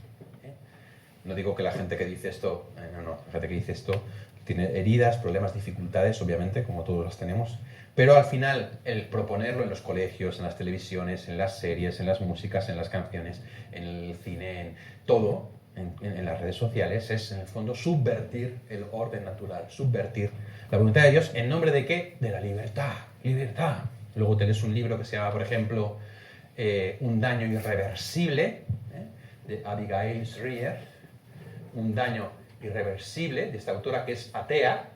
No digo que la gente que dice esto, la gente que dice esto tiene heridas, problemas, dificultades, obviamente, como todos las tenemos, pero al final el proponerlo en los colegios, en las televisiones, en las series, en las músicas, en las canciones, en el cine, en todo, en las redes sociales, es en el fondo subvertir el orden natural, subvertir la voluntad de Dios. ¿En nombre de qué? De la libertad, libertad. Luego tenés un libro que se llama, por ejemplo, Un daño irreversible, de Abigail Shrier, Un daño irreversible, de esta autora que es atea,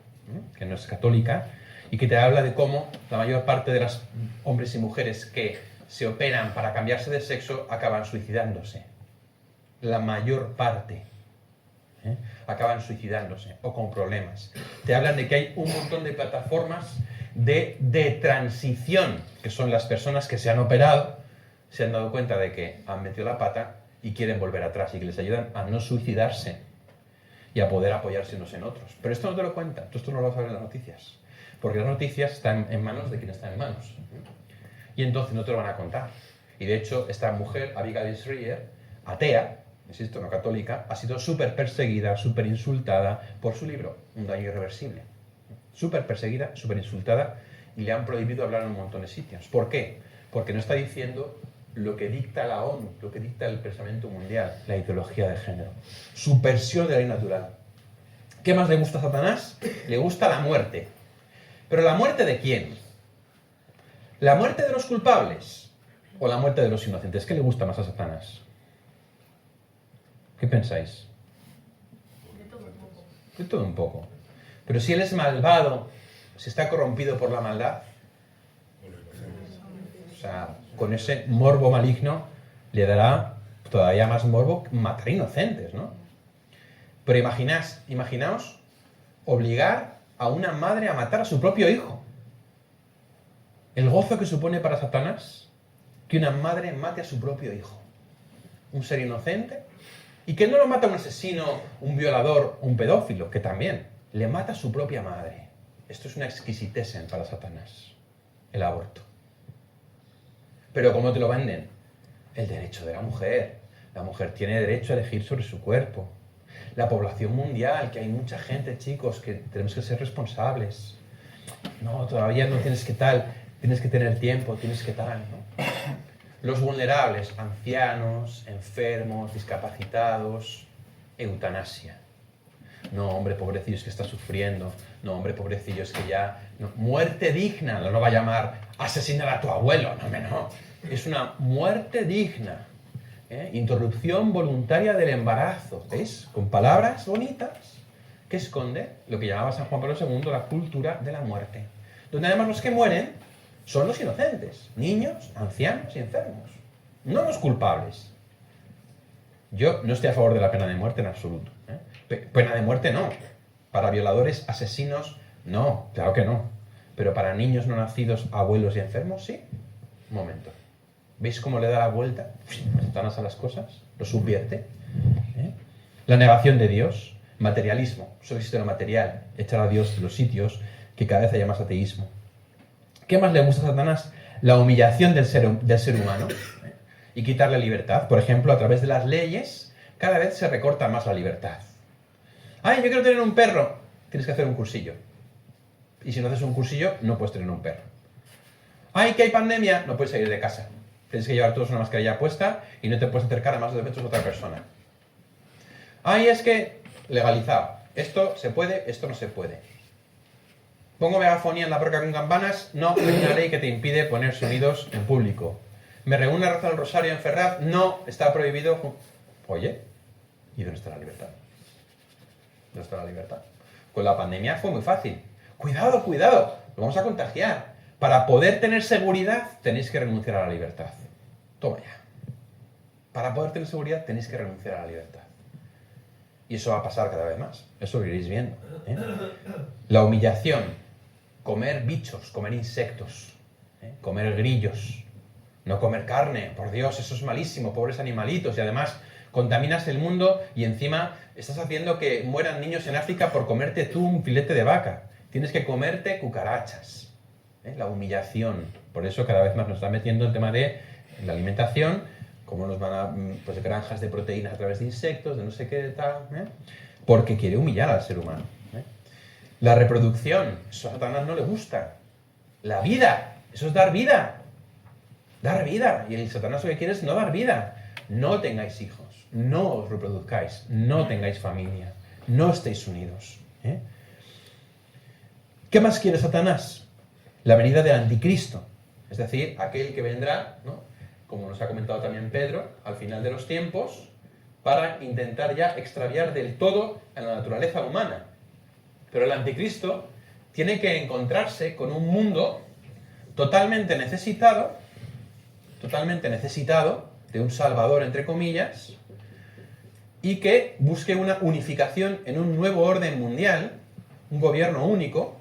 que no es católica, y que te habla de cómo la mayor parte de los hombres y mujeres que se operan para cambiarse de sexo acaban suicidándose. La mayor parte acaban suicidándose o con problemas. Te hablan de que hay un montón de plataformas de transición, que son las personas que se han operado, se han dado cuenta de que han metido la pata y quieren volver atrás, y que les ayudan a no suicidarse y a poder apoyarse unos en otros. Pero esto no te lo cuentan, esto no lo vas a ver en las noticias, porque las noticias están en manos de quien está en manos. Y entonces no te lo van a contar. Y de hecho, esta mujer, Abigail Shrier, atea, insisto, no católica, ha sido súper perseguida, súper insultada por su libro, Un daño irreversible. Súper perseguida, súper insultada, y le han prohibido hablar en un montón de sitios. ¿Por qué? Porque no está diciendo lo que dicta la ONU, lo que dicta el pensamiento mundial, la ideología de género. Subversión de la ley natural. ¿Qué más le gusta a Satanás? Le gusta la muerte. ¿Pero la muerte de quién? ¿La muerte de los culpables o la muerte de los inocentes? ¿Qué le gusta más a Satanás? ¿Qué pensáis? De todo un poco. De todo un poco. Pero si él es malvado, si está corrompido por la maldad, o sea, con ese morbo maligno le dará todavía más morbo matar inocentes, ¿no? Pero imaginaos obligar a una madre a matar a su propio hijo. El gozo que supone para Satanás que una madre mate a su propio hijo. Un ser inocente. Y que no lo mata un asesino, un violador, un pedófilo, que también le mata a su propia madre. Esto es una exquisitez para Satanás, el aborto. Pero ¿cómo te lo venden? El derecho de la mujer. La mujer tiene derecho a elegir sobre su cuerpo. La población mundial, que hay mucha gente, chicos, que tenemos que ser responsables. No, todavía no tienes que tal, tienes que tener tiempo, tienes que tal, ¿no? Los vulnerables, ancianos, enfermos, discapacitados, eutanasia. No, hombre, pobrecillo, es que está sufriendo. No, hombre, pobrecillo, es que ya... No. Muerte digna, no lo va a llamar asesinar a tu abuelo, no, hombre, no. Es una muerte digna. Interrupción voluntaria del embarazo. ¿Veis? Con palabras bonitas que esconde lo que llamaba San Juan Pablo II la cultura de la muerte. Donde además los que mueren son los inocentes, niños, ancianos y enfermos, no los culpables. Yo no estoy a favor de la pena de muerte en absoluto. Pena de muerte no. Para violadores, asesinos, no, claro que no. Pero para niños no nacidos, abuelos y enfermos, sí. Un momento. ¿Veis cómo le da la vuelta Satanás a las cosas? Lo subvierte. La negación de Dios, materialismo, solo existe lo material, echar a Dios de los sitios, que cada vez haya más ateísmo. ¿Qué más le gusta a Satanás? La humillación del ser humano y quitarle libertad. Por ejemplo, a través de las leyes, cada vez se recorta más la libertad. ¡Ay, yo quiero tener un perro! Tienes que hacer un cursillo. Y si no haces un cursillo, no puedes tener un perro. ¡Ay, que hay pandemia! No puedes salir de casa. Tienes que llevar todos una mascarilla puesta y no te puedes acercar a más de 2 metros a otra persona. ¡Ay, es que legalizado! Esto se puede, esto no se puede. ¿Pongo megafonía en la broca con campanas? No, hay una ley que te impide poner sonidos en público. ¿Me reúne a rezar el rosario en Ferraz? No, está prohibido. Oye, ¿y dónde está la libertad? ¿Dónde está la libertad? Con la pandemia fue muy fácil. Cuidado, cuidado, lo vamos a contagiar. Para poder tener seguridad tenéis que renunciar a la libertad. Toma ya. Para poder tener seguridad tenéis que renunciar a la libertad. Y eso va a pasar cada vez más. Eso lo iréis viendo. La humillación. Comer bichos, comer insectos, comer grillos, no comer carne, por Dios, eso es malísimo, pobres animalitos, y además contaminas el mundo y encima estás haciendo que mueran niños en África por comerte tú un filete de vaca. Tienes que comerte cucarachas. La humillación. Por eso cada vez más nos está metiendo el tema de la alimentación, cómo nos van a, pues, granjas de proteínas a través de insectos, de no sé qué tal, porque quiere humillar al ser humano. La reproducción, eso a Satanás no le gusta. La vida, eso es dar vida. Dar vida. Y el Satanás lo que quiere es no dar vida. No tengáis hijos, no os reproduzcáis, no tengáis familia, no estéis unidos. ¿Qué más quiere Satanás? La venida del anticristo. Es decir, aquel que vendrá, ¿no?, como nos ha comentado también Pedro, al final de los tiempos, para intentar ya extraviar del todo a la naturaleza humana. Pero el anticristo tiene que encontrarse con un mundo totalmente necesitado de un salvador, entre comillas, y que busque una unificación en un nuevo orden mundial, un gobierno único.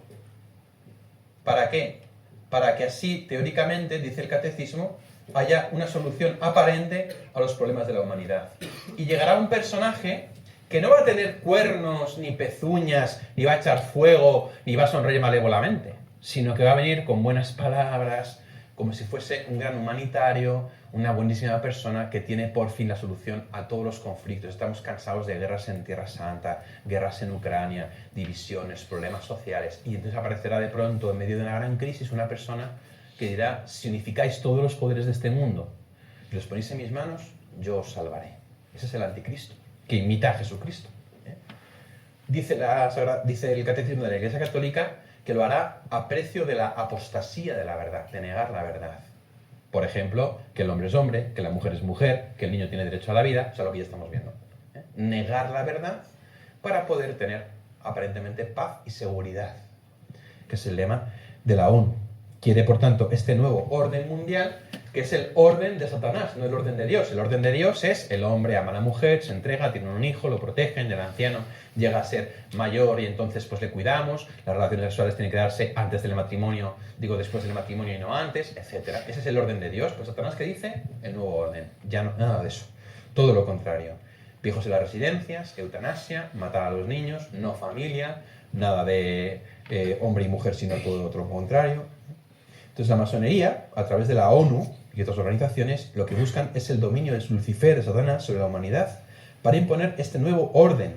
¿Para qué? Para que así, teóricamente, dice el catecismo, haya una solución aparente a los problemas de la humanidad. Y llegará un personaje que no va a tener cuernos, ni pezuñas, ni va a echar fuego, ni va a sonreír malévolamente, sino que va a venir con buenas palabras, como si fuese un gran humanitario, una buenísima persona que tiene por fin la solución a todos los conflictos. Estamos cansados de guerras en Tierra Santa, guerras en Ucrania, divisiones, problemas sociales. Y entonces aparecerá de pronto, en medio de una gran crisis, una persona que dirá: si unificáis todos los poderes de este mundo y los ponéis en mis manos, yo os salvaré. Ese es el anticristo, que imita a Jesucristo. Dice el Catecismo de la Iglesia Católica que lo hará a precio de la apostasía de la verdad, de negar la verdad. Por ejemplo, que el hombre es hombre, que la mujer es mujer, que el niño tiene derecho a la vida, o sea, lo que ya estamos viendo. Negar la verdad para poder tener aparentemente paz y seguridad, que es el lema de la ONU. Quiere, por tanto, este nuevo orden mundial, que es el orden de Satanás, no el orden de Dios. El orden de Dios es: el hombre ama a la mujer, se entrega, tiene un hijo, lo protegen, el anciano llega a ser mayor y entonces pues le cuidamos, las relaciones sexuales tienen que darse antes del matrimonio, después del matrimonio y no antes, etc. Ese es el orden de Dios. Pues Satanás, ¿qué dice? El nuevo orden. Ya no, nada de eso. Todo lo contrario. Viejos en las residencias, eutanasia, matar a los niños, no familia, nada de hombre y mujer, sino todo lo contrario. Entonces la masonería, a través de la ONU y otras organizaciones, lo que buscan es el dominio de Lucifer, de Satanás, sobre la humanidad, para imponer este nuevo orden.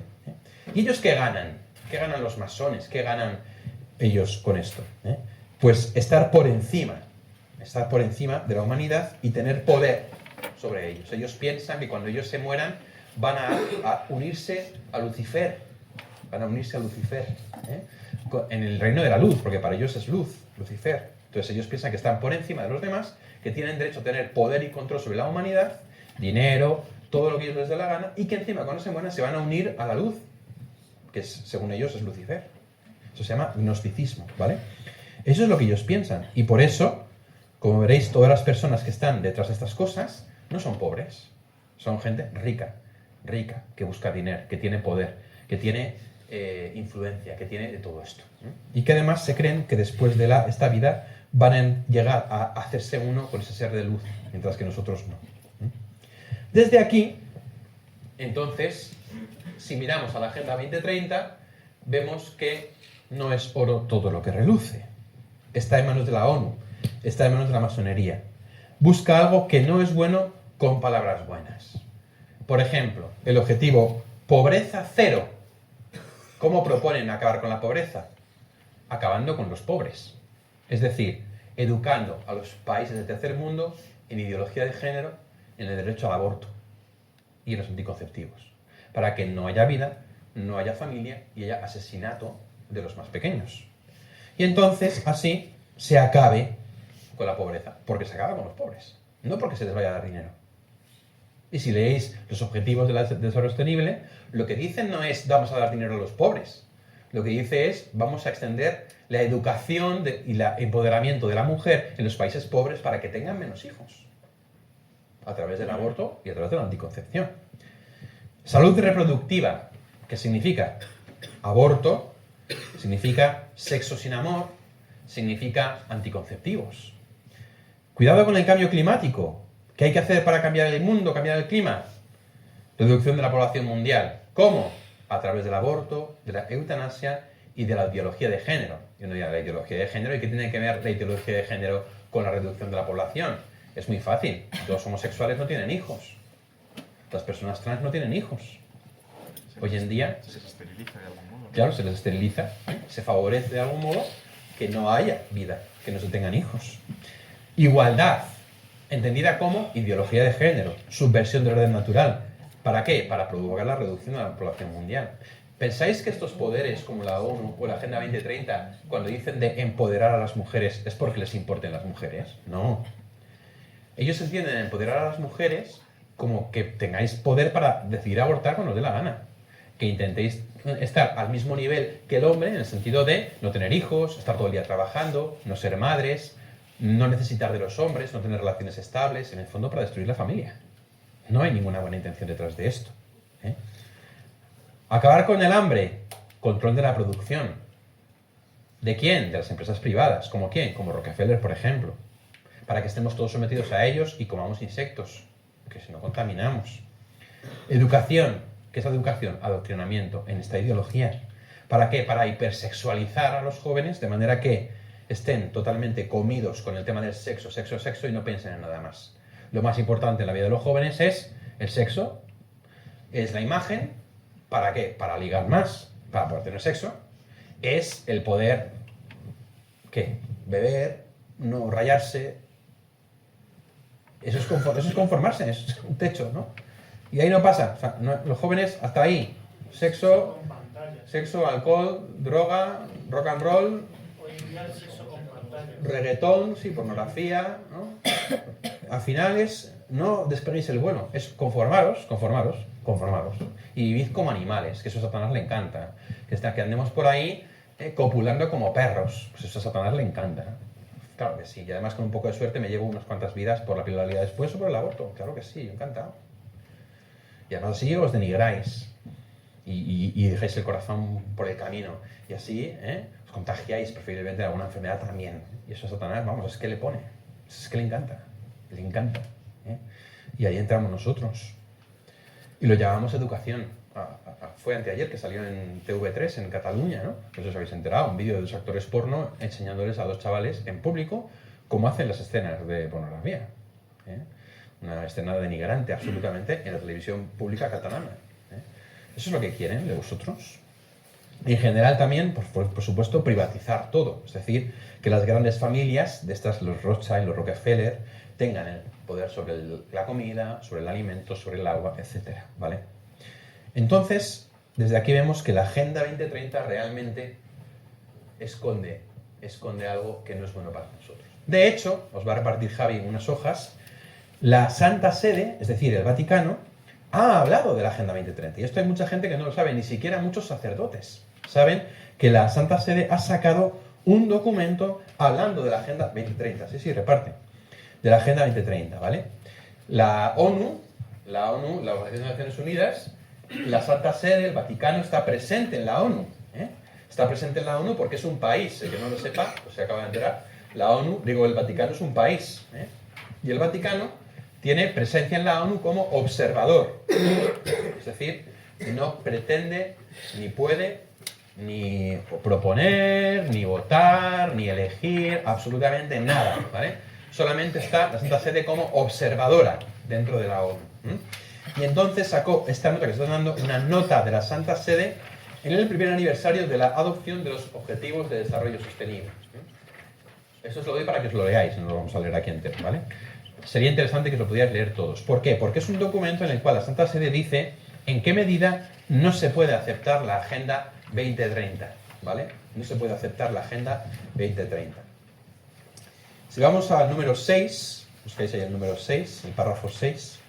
¿Y ellos qué ganan? ¿Qué ganan los masones? ¿Qué ganan ellos con esto? Pues estar por encima de la humanidad y tener poder sobre ellos. Ellos piensan que cuando ellos se mueran van a unirse a Lucifer, en el reino de la luz, porque para ellos es luz, Lucifer. Entonces ellos piensan que están por encima de los demás, que tienen derecho a tener poder y control sobre la humanidad, dinero, todo lo que ellos les dé la gana, y que encima cuando se mueran se van a unir a la luz, que según ellos es Lucifer. Eso se llama gnosticismo, ¿vale? Eso es lo que ellos piensan. Y por eso, como veréis, todas las personas que están detrás de estas cosas no son pobres. Son gente rica, que busca dinero, que tiene poder, que tiene influencia, que tiene de todo esto. Y que además se creen que después de esta vida van a llegar a hacerse uno con ese ser de luz, mientras que nosotros no. Desde aquí, entonces, si miramos a la Agenda 2030, vemos que no es oro todo lo que reluce. Está en manos de la ONU, está en manos de la masonería. Busca algo que no es bueno con palabras buenas. Por ejemplo, el objetivo pobreza cero. ¿Cómo proponen acabar con la pobreza? Acabando con los pobres. Es decir, educando a los países del tercer mundo en ideología de género, en el derecho al aborto y en los anticonceptivos. Para que no haya vida, no haya familia y haya asesinato de los más pequeños. Y entonces, así, se acabe con la pobreza. Porque se acaba con los pobres. No porque se les vaya a dar dinero. Y si leéis los objetivos del desarrollo sostenible, lo que dicen no es vamos a dar dinero a los pobres. Lo que dice es vamos a extender la educación y el empoderamiento de la mujer en los países pobres para que tengan menos hijos. A través del aborto y a través de la anticoncepción. Salud reproductiva, ¿qué significa? Aborto, significa sexo sin amor, significa anticonceptivos. Cuidado con el cambio climático. ¿Qué hay que hacer para cambiar el mundo, cambiar el clima? Reducción de la población mundial. ¿Cómo? A través del aborto, de la eutanasia y de la ideología de género. Y uno dirá, la ideología de género, ¿y qué tiene que ver la ideología de género con la reducción de la población? Es muy fácil. Los homosexuales no tienen hijos. Las personas trans no tienen hijos. Hoy en día... Se esteriliza de algún modo. claro, se les esteriliza, se favorece de algún modo que no haya vida, que no se tengan hijos. Igualdad, entendida como ideología de género, subversión del orden natural. ¿Para qué? Para provocar la reducción de la población mundial. ¿Pensáis que estos poderes como la ONU o la Agenda 2030, cuando dicen de empoderar a las mujeres, es porque les importen las mujeres? No. Ellos entienden empoderar a las mujeres como que tengáis poder para decidir abortar cuando os dé la gana. Que intentéis estar al mismo nivel que el hombre en el sentido de no tener hijos, estar todo el día trabajando, no ser madres, no necesitar de los hombres, no tener relaciones estables, en el fondo para destruir la familia. No hay ninguna buena intención detrás de esto. Acabar con el hambre, control de la producción. ¿De quién? De las empresas privadas. ¿Como quién? Como Rockefeller, por ejemplo. Para que estemos todos sometidos a ellos y comamos insectos, que si no contaminamos. Educación. ¿Qué es la educación? Adoctrinamiento en esta ideología. ¿Para qué? Para hipersexualizar a los jóvenes de manera que estén totalmente comidos con el tema del sexo, sexo, sexo y no piensen en nada más. Lo más importante en la vida de los jóvenes es el sexo, es la imagen. ¿Para qué? Para ligar más, para poder tener sexo. Es el poder, ¿qué? Beber, no rayarse. Eso es conformarse, es un techo, ¿no? Y ahí no pasa. O sea, los jóvenes, hasta ahí. Sexo, alcohol, droga, rock and roll, reggaetón, sí, pornografía, ¿no? Al final es, no despeguéis el vuelo, es conformaros. Y vivid como animales, que eso a Satanás le encanta. Que andemos por ahí copulando como perros, pues eso a Satanás le encanta. Claro que sí, y además con un poco de suerte me llevo unas cuantas vidas por la pluralidad después o por el aborto. Claro que sí, encantado. Y además así os denigráis y dejáis el corazón por el camino. Y así os contagiáis preferiblemente de alguna enfermedad también. Y eso a Satanás, vamos, es que le pone. Es que le encanta. Le encanta. Y ahí entramos nosotros. Y lo llamamos educación. Fue anteayer que salió en TV3 en Cataluña, ¿no? No sé si os habéis enterado. Un vídeo de dos actores porno enseñándoles a dos chavales en público cómo hacen las escenas de pornografía. Una escena denigrante absolutamente en la televisión pública catalana. ¿Eso es lo que quieren de vosotros? Y en general también, por supuesto, privatizar todo. Es decir, que las grandes familias, de estas, los Rothschild, los Rockefeller, tengan el poder sobre la comida, sobre el alimento, sobre el agua, etc. ¿Vale? Entonces, desde aquí vemos que la Agenda 2030 realmente esconde algo que no es bueno para nosotros. De hecho, os va a repartir Javi unas hojas. La Santa Sede, es decir, el Vaticano, ha hablado de la Agenda 2030. Y esto hay mucha gente que no lo sabe, ni siquiera muchos sacerdotes. Saben que la Santa Sede ha sacado un documento hablando de la Agenda 2030. Sí, reparte. De la Agenda 2030, ¿vale? La ONU, la Organización de Naciones Unidas, la Santa Sede, el Vaticano, está presente en la ONU. Está presente en la ONU porque es un país. El que no lo sepa, pues se acaba de enterar. La ONU, el Vaticano es un país. Y el Vaticano tiene presencia en la ONU como observador. Es decir, no pretende, ni puede, ni proponer, ni votar, ni elegir, absolutamente nada, ¿vale? Solamente está la Santa Sede como observadora dentro de la ONU. Y entonces sacó esta nota que estoy dando, una nota de la Santa Sede en el primer aniversario de la adopción de los Objetivos de Desarrollo Sostenible. Esto os lo doy para que os lo leáis, no lo vamos a leer aquí entero, ¿vale? Sería interesante que os lo pudierais leer todos. ¿Por qué? Porque es un documento en el cual la Santa Sede dice en qué medida no se puede aceptar la Agenda 2030, ¿vale? No se puede aceptar la Agenda 2030. Si vamos al número 6, buscáis ahí el número 6, el párrafo 6,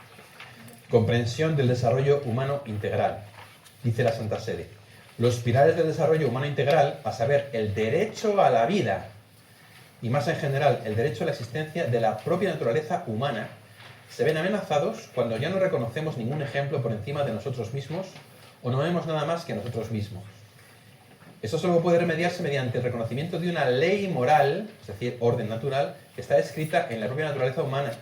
comprensión del desarrollo humano integral. Dice la Santa Sede, los pilares del desarrollo humano integral, a saber, el derecho a la vida, y más en general, el derecho a la existencia de la propia naturaleza humana, se ven amenazados cuando ya no reconocemos ningún ejemplo por encima de nosotros mismos o no vemos nada más que nosotros mismos. Eso solo puede remediarse mediante el reconocimiento de una ley moral, es decir, orden natural, que está escrita en la propia naturaleza humana.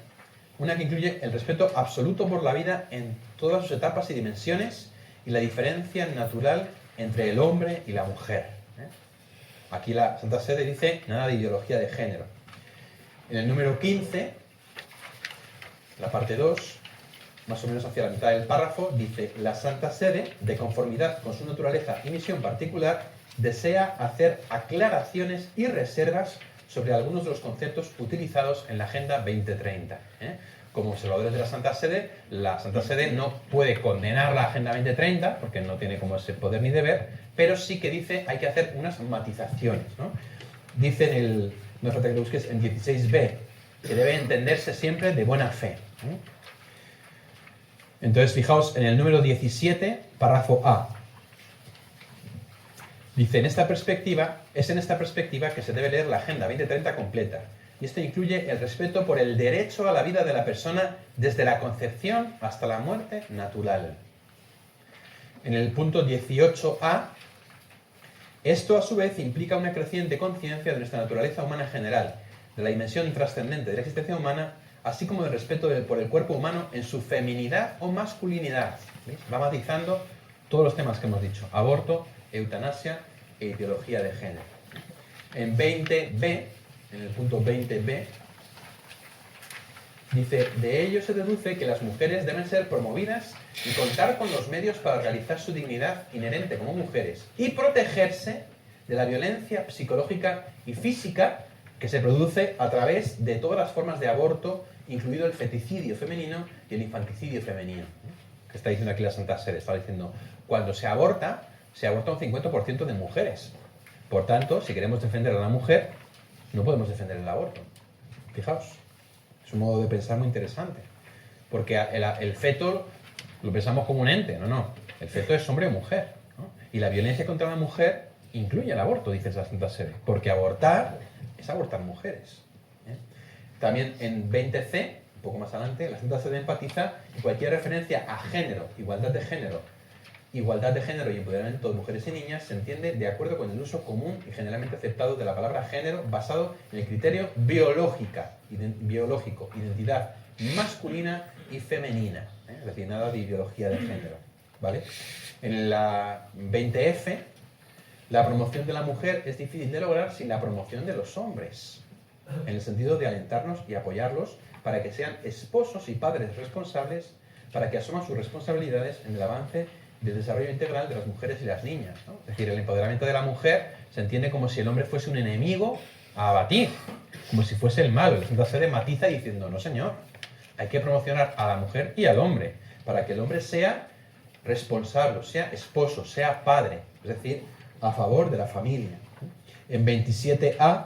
Una que incluye el respeto absoluto por la vida en todas sus etapas y dimensiones y la diferencia natural entre el hombre y la mujer. Aquí la Santa Sede dice nada de ideología de género. En el número 15, la parte 2, más o menos hacia la mitad del párrafo, dice: la Santa Sede, de conformidad con su naturaleza y misión particular, desea hacer aclaraciones y reservas sobre algunos de los conceptos utilizados en la Agenda 2030. Como observadores de la Santa Sede no puede condenar la Agenda 2030, porque no tiene como ese poder ni deber, pero sí que dice hay que hacer unas matizaciones, ¿no? Dice no falta que lo busques, en 16b, que debe entenderse siempre de buena fe. Entonces, fijaos en el número 17, párrafo A. Dice, es en esta perspectiva que se debe leer la Agenda 2030 completa. Y esto incluye el respeto por el derecho a la vida de la persona desde la concepción hasta la muerte natural. En el punto 18a, esto a su vez implica una creciente conciencia de nuestra naturaleza humana en general, de la dimensión trascendente de la existencia humana, así como del respeto por el cuerpo humano en su feminidad o masculinidad. ¿Veis? Va matizando todos los temas que hemos dicho: aborto, eutanasia e ideología de género. En 20b, en el punto 20b, dice: de ello se deduce que las mujeres deben ser promovidas y contar con los medios para realizar su dignidad inherente como mujeres y protegerse de la violencia psicológica y física que se produce a través de todas las formas de aborto, incluido el feticidio femenino y el infanticidio femenino. ¿Qué está diciendo aquí la Santa Sede? Está diciendo, cuando se aborta un 50% de mujeres. Por tanto, si queremos defender a la mujer, no podemos defender el aborto. Fijaos, es un modo de pensar muy interesante. Porque el feto lo pensamos como un ente, no. El feto es hombre o mujer, ¿no? Y la violencia contra la mujer incluye el aborto, dice la Santa Sede. Porque abortar es abortar mujeres. También en 20c, un poco más adelante, la Santa Sede enfatiza que cualquier referencia a género, igualdad de género y empoderamiento de mujeres y niñas se entiende de acuerdo con el uso común y generalmente aceptado de la palabra género, basado en el criterio biológico, identidad masculina y femenina, es decir, nada de ideología de género, ¿vale? En la 20f, la promoción de la mujer es difícil de lograr sin la promoción de los hombres, en el sentido de alentarlos y apoyarlos para que sean esposos y padres responsables, para que asuman sus responsabilidades en el avance del desarrollo integral de las mujeres y las niñas, ¿no? Es decir, el empoderamiento de la mujer se entiende como si el hombre fuese un enemigo a abatir, como si fuese el malo. La Santa Sede matiza diciendo, no señor, hay que promocionar a la mujer y al hombre, para que el hombre sea responsable, sea esposo, sea padre, es decir, a favor de la familia. En 27a,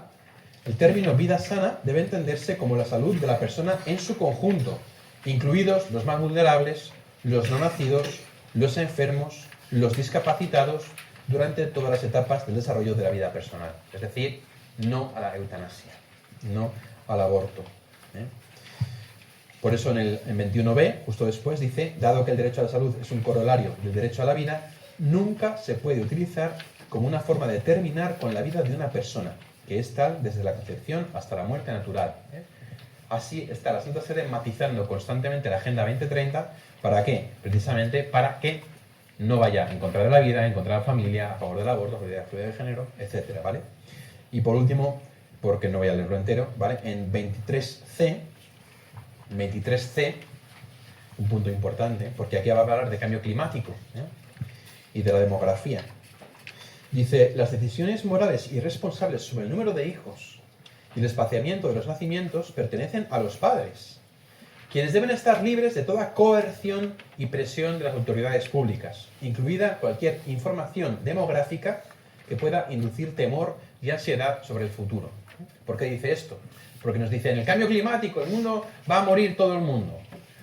el término vida sana debe entenderse como la salud de la persona en su conjunto, incluidos los más vulnerables, los no nacidos, los enfermos, los discapacitados, durante todas las etapas del desarrollo de la vida personal. Es decir, no a la eutanasia, no al aborto. Por eso en 21b, justo después, dice, dado que el derecho a la salud es un corolario del derecho a la vida, nunca se puede utilizar como una forma de terminar con la vida de una persona, que es tal desde la concepción hasta la muerte natural. Así está la Santa Sede matizando constantemente la Agenda 2030. ¿Para qué? Precisamente para que no vaya en contra de la vida, en contra de la familia, a favor del aborto, a favor de la fluidez de género, etcétera, ¿vale? Y por último, porque no voy a leerlo entero, ¿vale? En 23c, un punto importante, porque aquí va a hablar de cambio climático, y de la demografía. Dice, las decisiones morales y responsables sobre el número de hijos y el espaciamiento de los nacimientos pertenecen a los padres, quienes deben estar libres de toda coerción y presión de las autoridades públicas, incluida cualquier información demográfica que pueda inducir temor y ansiedad sobre el futuro. ¿Por qué dice esto? Porque nos dice, en el cambio climático, el mundo va a morir todo el mundo.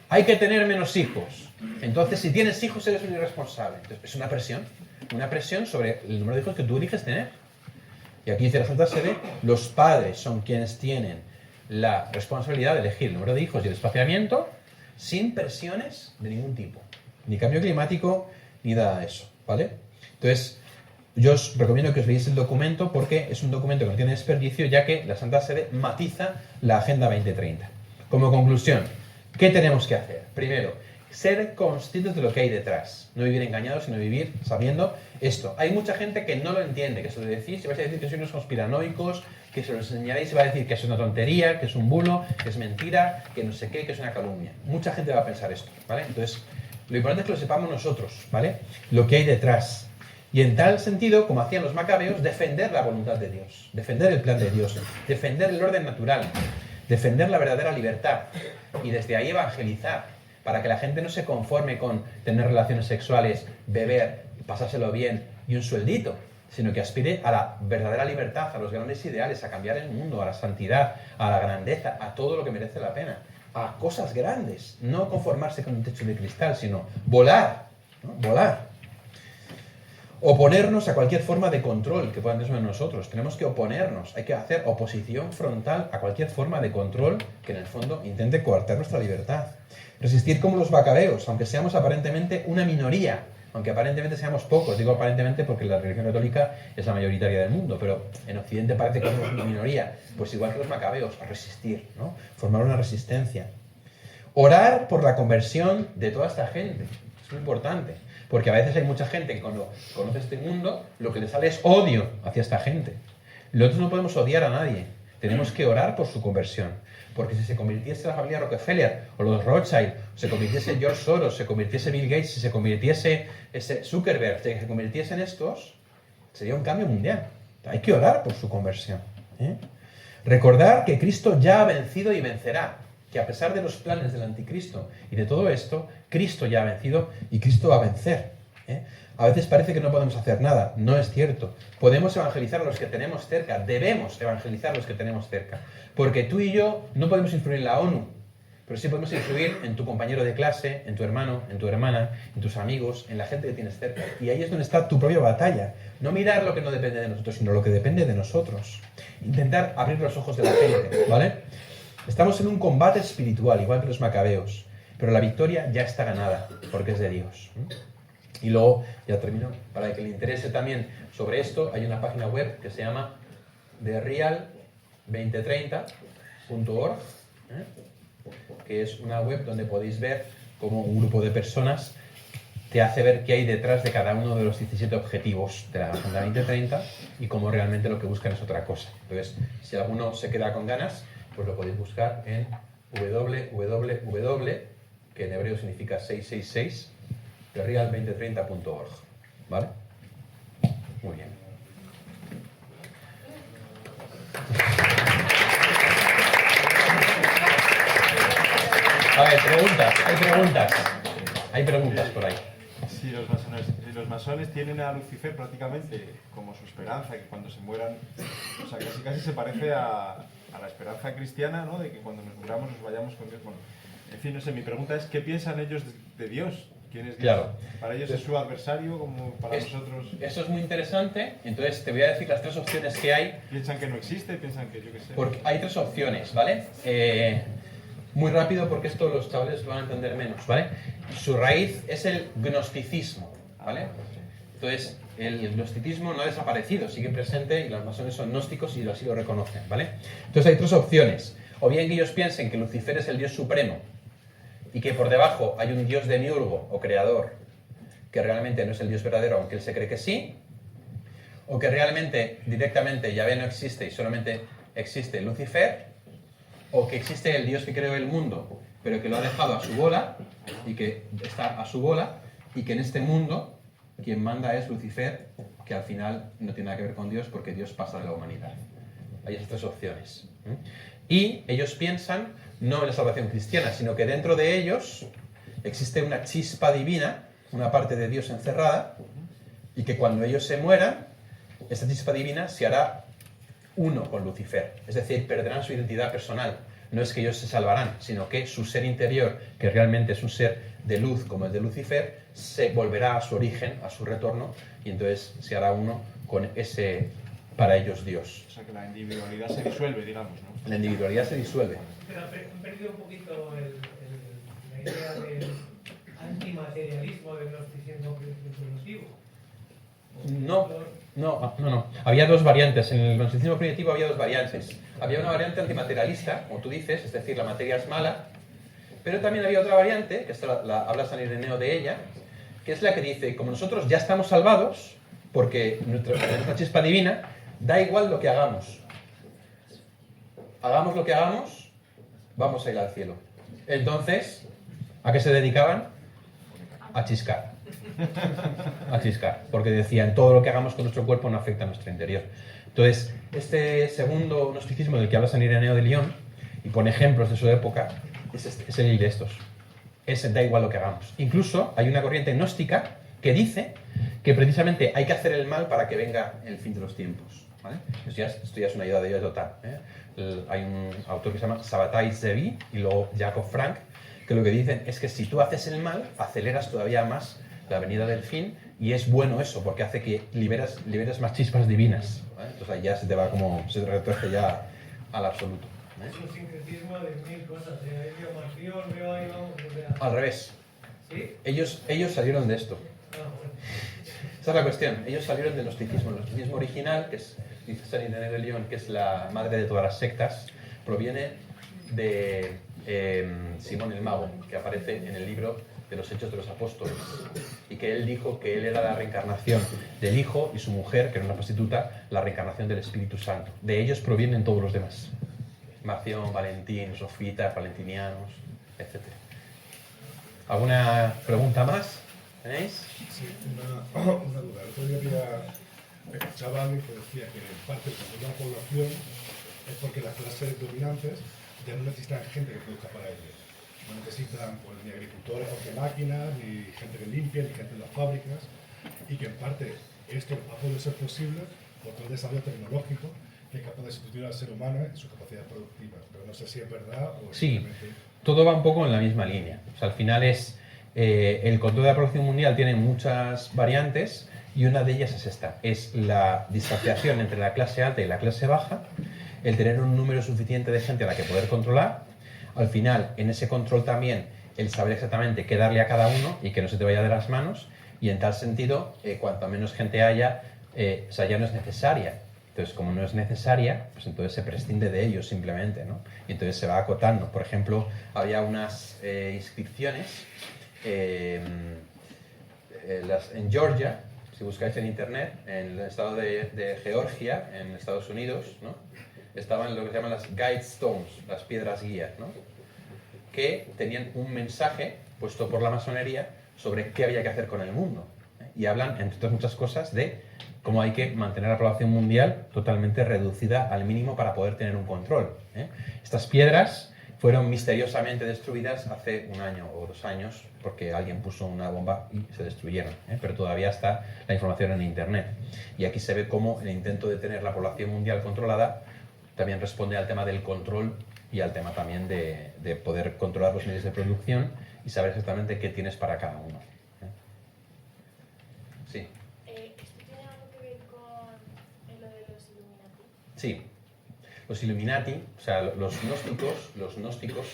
Hay que tener menos hijos. Entonces, si tienes hijos, eres un irresponsable. Entonces, es una presión sobre el número de hijos que tú eliges tener. Y aquí dice la Santa Sede, los padres son quienes tienen la responsabilidad de elegir el número de hijos y el espaciamiento sin presiones de ningún tipo. Ni cambio climático, ni nada de eso, ¿vale? Entonces, yo os recomiendo que os leáis el documento porque es un documento que no tiene desperdicio, ya que la Santa Sede matiza la Agenda 2030. Como conclusión, ¿qué tenemos que hacer? Primero, ser conscientes de lo que hay detrás. No vivir engañados, sino vivir sabiendo esto. Hay mucha gente que no lo entiende, que se lo decís y vais a decir que sois unos conspiranoicos, que se lo enseñaréis y va a decir que es una tontería, que es un bulo, que es mentira, que no sé qué, que es una calumnia. Mucha gente va a pensar esto, ¿vale? Entonces, lo importante es que lo sepamos nosotros, ¿vale? Lo que hay detrás. Y en tal sentido, como hacían los macabeos, defender la voluntad de Dios, defender el plan de Dios, defender el orden natural, defender la verdadera libertad y desde ahí evangelizar, para que la gente no se conforme con tener relaciones sexuales, beber, pasárselo bien y un sueldito, sino que aspire a la verdadera libertad, a los grandes ideales, a cambiar el mundo, a la santidad, a la grandeza, a todo lo que merece la pena, a cosas grandes, no conformarse con un techo de cristal, sino volar, ¿no? Volar. Oponernos a cualquier forma de control que puedan tener sobre nosotros. Tenemos que oponernos, hay que hacer oposición frontal a cualquier forma de control que en el fondo intente coartar nuestra libertad. Resistir como los macabeos, aunque seamos aparentemente una minoría, aunque aparentemente seamos pocos. Digo aparentemente porque la religión católica es la mayoritaria del mundo, pero en Occidente parece que somos una minoría. Pues igual que los macabeos, a resistir, ¿no? Formar una resistencia. Orar por la conversión de toda esta gente. Es muy importante. Porque a veces hay mucha gente que cuando conoce este mundo, lo que le sale es odio hacia esta gente. Nosotros no podemos odiar a nadie. Tenemos que orar por su conversión. Porque si se convirtiese la familia Rockefeller, o los Rothschild, o se convirtiese George Soros, se convirtiese Bill Gates, si se convirtiese ese Zuckerberg, si se convirtiesen estos, sería un cambio mundial. Hay que orar por su conversión, ¿eh? Recordar que Cristo ya ha vencido y vencerá. Que a pesar de los planes del anticristo y de todo esto, Cristo ya ha vencido y Cristo va a vencer, ¿eh? A veces parece que no podemos hacer nada. No es cierto. Podemos evangelizar a los que tenemos cerca. Debemos evangelizar a los que tenemos cerca. Porque tú y yo no podemos influir en la ONU, pero sí podemos influir en tu compañero de clase, en tu hermano, en tu hermana, en tus amigos, en la gente que tienes cerca. Y ahí es donde está tu propia batalla. No mirar lo que no depende de nosotros, sino lo que depende de nosotros. Intentar abrir los ojos de la gente, ¿vale? Estamos en un combate espiritual, igual que los macabeos, pero la victoria ya está ganada, porque es de Dios. Y luego, ya termino, para que le interese también sobre esto, hay una página web que se llama TheReal2030.org, que es una web donde podéis ver cómo un grupo de personas te hace ver qué hay detrás de cada uno de los 17 objetivos de la Agenda 2030 y cómo realmente lo que buscan es otra cosa. Entonces, si alguno se queda con ganas, pues lo podéis buscar en www, que en hebreo significa 666, TheReal2030.org. ¿Vale? Muy bien. A ver, preguntas. Hay preguntas por ahí. Si los masones tienen a Lucifer prácticamente como su esperanza, que cuando se mueran, o sea, casi se parece a la esperanza cristiana, ¿no? De que cuando nos muramos nos vayamos con Dios. Bueno, en fin, no sé, mi pregunta es, ¿qué piensan ellos de Dios? ¿Quién es Dios? Claro. ¿Para ellos es su adversario como para nosotros? Eso es muy interesante. Entonces te voy a decir las tres opciones que hay. ¿Piensan que no existe? ¿Piensan que yo qué sé? Porque hay tres opciones, ¿vale? Muy rápido porque esto los chavales lo van a entender menos, ¿vale? Su raíz es el gnosticismo, ¿vale? Entonces, el gnosticismo no ha desaparecido, sigue presente y los masones son gnósticos y así lo reconocen, ¿vale? Entonces hay tres opciones. O bien que ellos piensen que Lucifer es el Dios supremo y que por debajo hay un Dios demiurgo o creador que realmente no es el Dios verdadero, aunque él se cree que sí, o que realmente directamente Yahvé no existe y solamente existe Lucifer, o que existe el Dios que creó el mundo, pero que lo ha dejado a su bola, y que está a su bola, y que en este mundo quien manda es Lucifer, que al final no tiene nada que ver con Dios, porque Dios pasa de la humanidad. Hay esas tres opciones. Y ellos piensan, no en la salvación cristiana, sino que dentro de ellos existe una chispa divina, una parte de Dios encerrada, y que cuando ellos se mueran, esta chispa divina se hará uno con Lucifer, es decir, perderán su identidad personal. No es que ellos se salvarán, sino que su ser interior, que realmente es un ser de luz como el de Lucifer, se volverá a su origen, a su retorno, y entonces se hará uno con ese, para ellos, Dios. O sea, que la individualidad se disuelve, digamos, ¿no? La individualidad se disuelve. Pero han perdido un poquito la idea del antimaterialismo del gnosticismo primitivo. No. Había dos variantes. En el gnosticismo primitivo había dos variantes. Había una variante antimaterialista, como tú dices, es decir, la materia es mala, Pero también había otra variante, que esta habla San Ireneo de ella, que es la que dice, como nosotros ya estamos salvados, porque nuestra chispa divina, da igual lo que hagamos. Hagamos lo que hagamos, vamos a ir al cielo. Entonces, ¿a qué se dedicaban? A chiscar. A chiscar, porque decían, todo lo que hagamos con nuestro cuerpo no afecta a nuestro interior. Entonces, este segundo gnosticismo del que habla San Ireneo de Lyon, y pone ejemplos de su época, es el de estos. Da igual lo que hagamos. Incluso hay una corriente gnóstica que dice que precisamente hay que hacer el mal para que venga el fin de los tiempos. ¿Vale? Esto ya es una idea de ello total. Hay un autor que se llama Sabbatai Zevi y luego Jacob Frank, que lo que dicen es que si tú haces el mal, aceleras todavía más la venida del fin, y es bueno eso, porque hace que liberes más chispas divinas. ¿Vale? Entonces ahí ya se te va como, se te retorce ya al absoluto. Es un sincretismo de mil cosas. Hay biomación, veo ahí, vamos, o sea... Al revés. ¿Sí? Ellos salieron de esto. Bueno. Esa es la cuestión. Ellos salieron del gnosticismo. El gnosticismo original, que es, dice San Ireneo de Lyon, que es la madre de todas las sectas, proviene de Simón el Mago, que aparece en el libro de los Hechos de los Apóstoles, y que él dijo que él era la reencarnación del Hijo y su mujer, que era una prostituta, la reencarnación del Espíritu Santo. De ellos provienen todos los demás. Marción, Valentín, Sofitas, Valentinianos, etc. ¿Alguna pregunta más? ¿Tenéis? Sí, una duda. El otro día escuchaba a alguien que decía que en parte el control de la población es porque las clases dominantes ya no necesitan gente que produzca para ellos. No necesitan pues, ni agricultores porque máquinas, ni gente que limpie, ni gente en las fábricas, y que en parte esto va a poder ser posible por todo el desarrollo tecnológico que es capaz de sustituir al ser humano en sus capacidades productivas. Pero no sé si es verdad o Sí, simplemente... todo va un poco en la misma línea. O sea, al final es el control de la población mundial tiene muchas variantes, y una de ellas es esta, es la distanciación entre la clase alta y la clase baja, el tener un número suficiente de gente a la que poder controlar. Al final, en ese control también, el saber exactamente qué darle a cada uno y que no se te vaya de las manos, y en tal sentido, cuanto menos gente haya, o sea, ya no es necesaria. Entonces, como no es necesaria, pues entonces se prescinde de ellos simplemente, ¿no? Y entonces se va acotando. Por ejemplo, había unas inscripciones en Georgia, si buscáis en internet, en el estado de Georgia, en Estados Unidos, ¿no? Estaban lo que se llaman las guide stones, las piedras guías, ¿no? Que tenían un mensaje puesto por la masonería sobre qué había que hacer con el mundo. Y hablan, entre otras muchas cosas, de cómo hay que mantener la población mundial totalmente reducida al mínimo para poder tener un control. Estas piedras fueron misteriosamente destruidas hace 1 año o 2 años porque alguien puso una bomba y se destruyeron, pero todavía está la información en internet. Y aquí se ve cómo el intento de tener la población mundial controlada también responde al tema del control y al tema también de poder controlar los medios de producción y saber exactamente qué tienes para cada uno. Sí. ¿Esto tiene algo que ver con lo de los Illuminati? Sí. Los Illuminati, o sea, los gnósticos,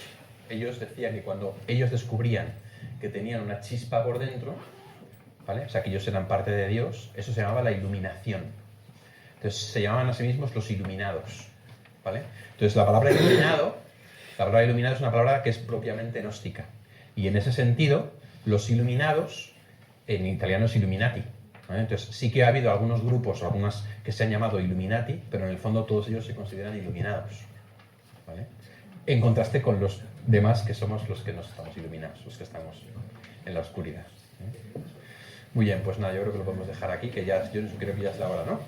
ellos decían que cuando ellos descubrían que tenían una chispa por dentro, ¿vale? O sea, que ellos eran parte de Dios, eso se llamaba la iluminación. Entonces se llamaban a sí mismos los iluminados, ¿vale? Entonces la palabra iluminado es una palabra que es propiamente gnóstica. Y en ese sentido, los iluminados, en italiano es Illuminati, ¿vale? Entonces sí que ha habido algunos grupos o algunas que se han llamado Illuminati, pero en el fondo todos ellos se consideran iluminados, ¿vale? En contraste con los demás que somos los que no estamos iluminados, los que estamos en la oscuridad. Muy bien, pues nada, yo creo que lo podemos dejar aquí, que ya, yo creo que ya es la hora, ¿no?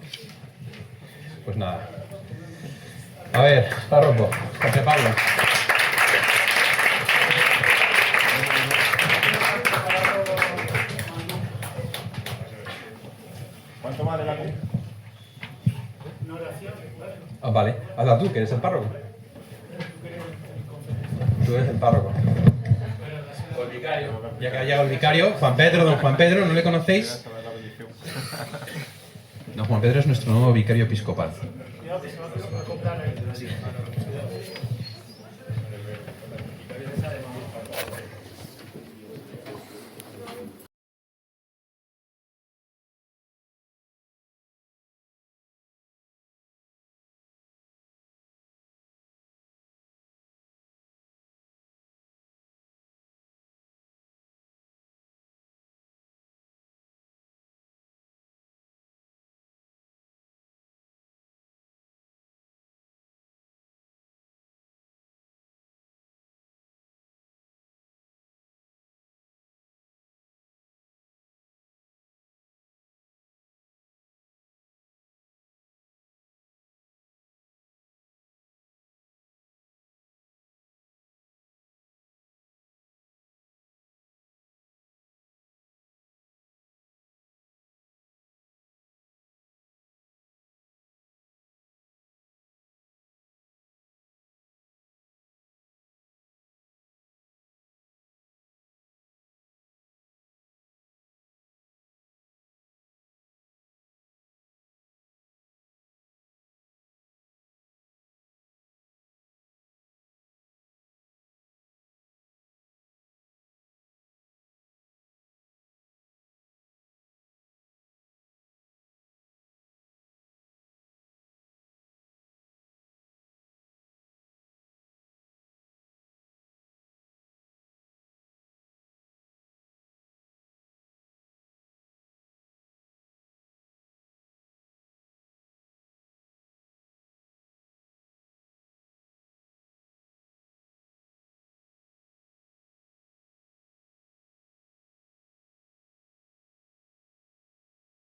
Pues nada. A ver, párroco, José Pablo. ¿Cuánto más adelante? Ah, vale, hazla tú, que eres el párroco. Tú eres el párroco. O el vicario. Ya que ha llegado el vicario, Juan Pedro, don Juan Pedro, ¿no le conocéis? Don Juan Pedro es nuestro nuevo vicario episcopal.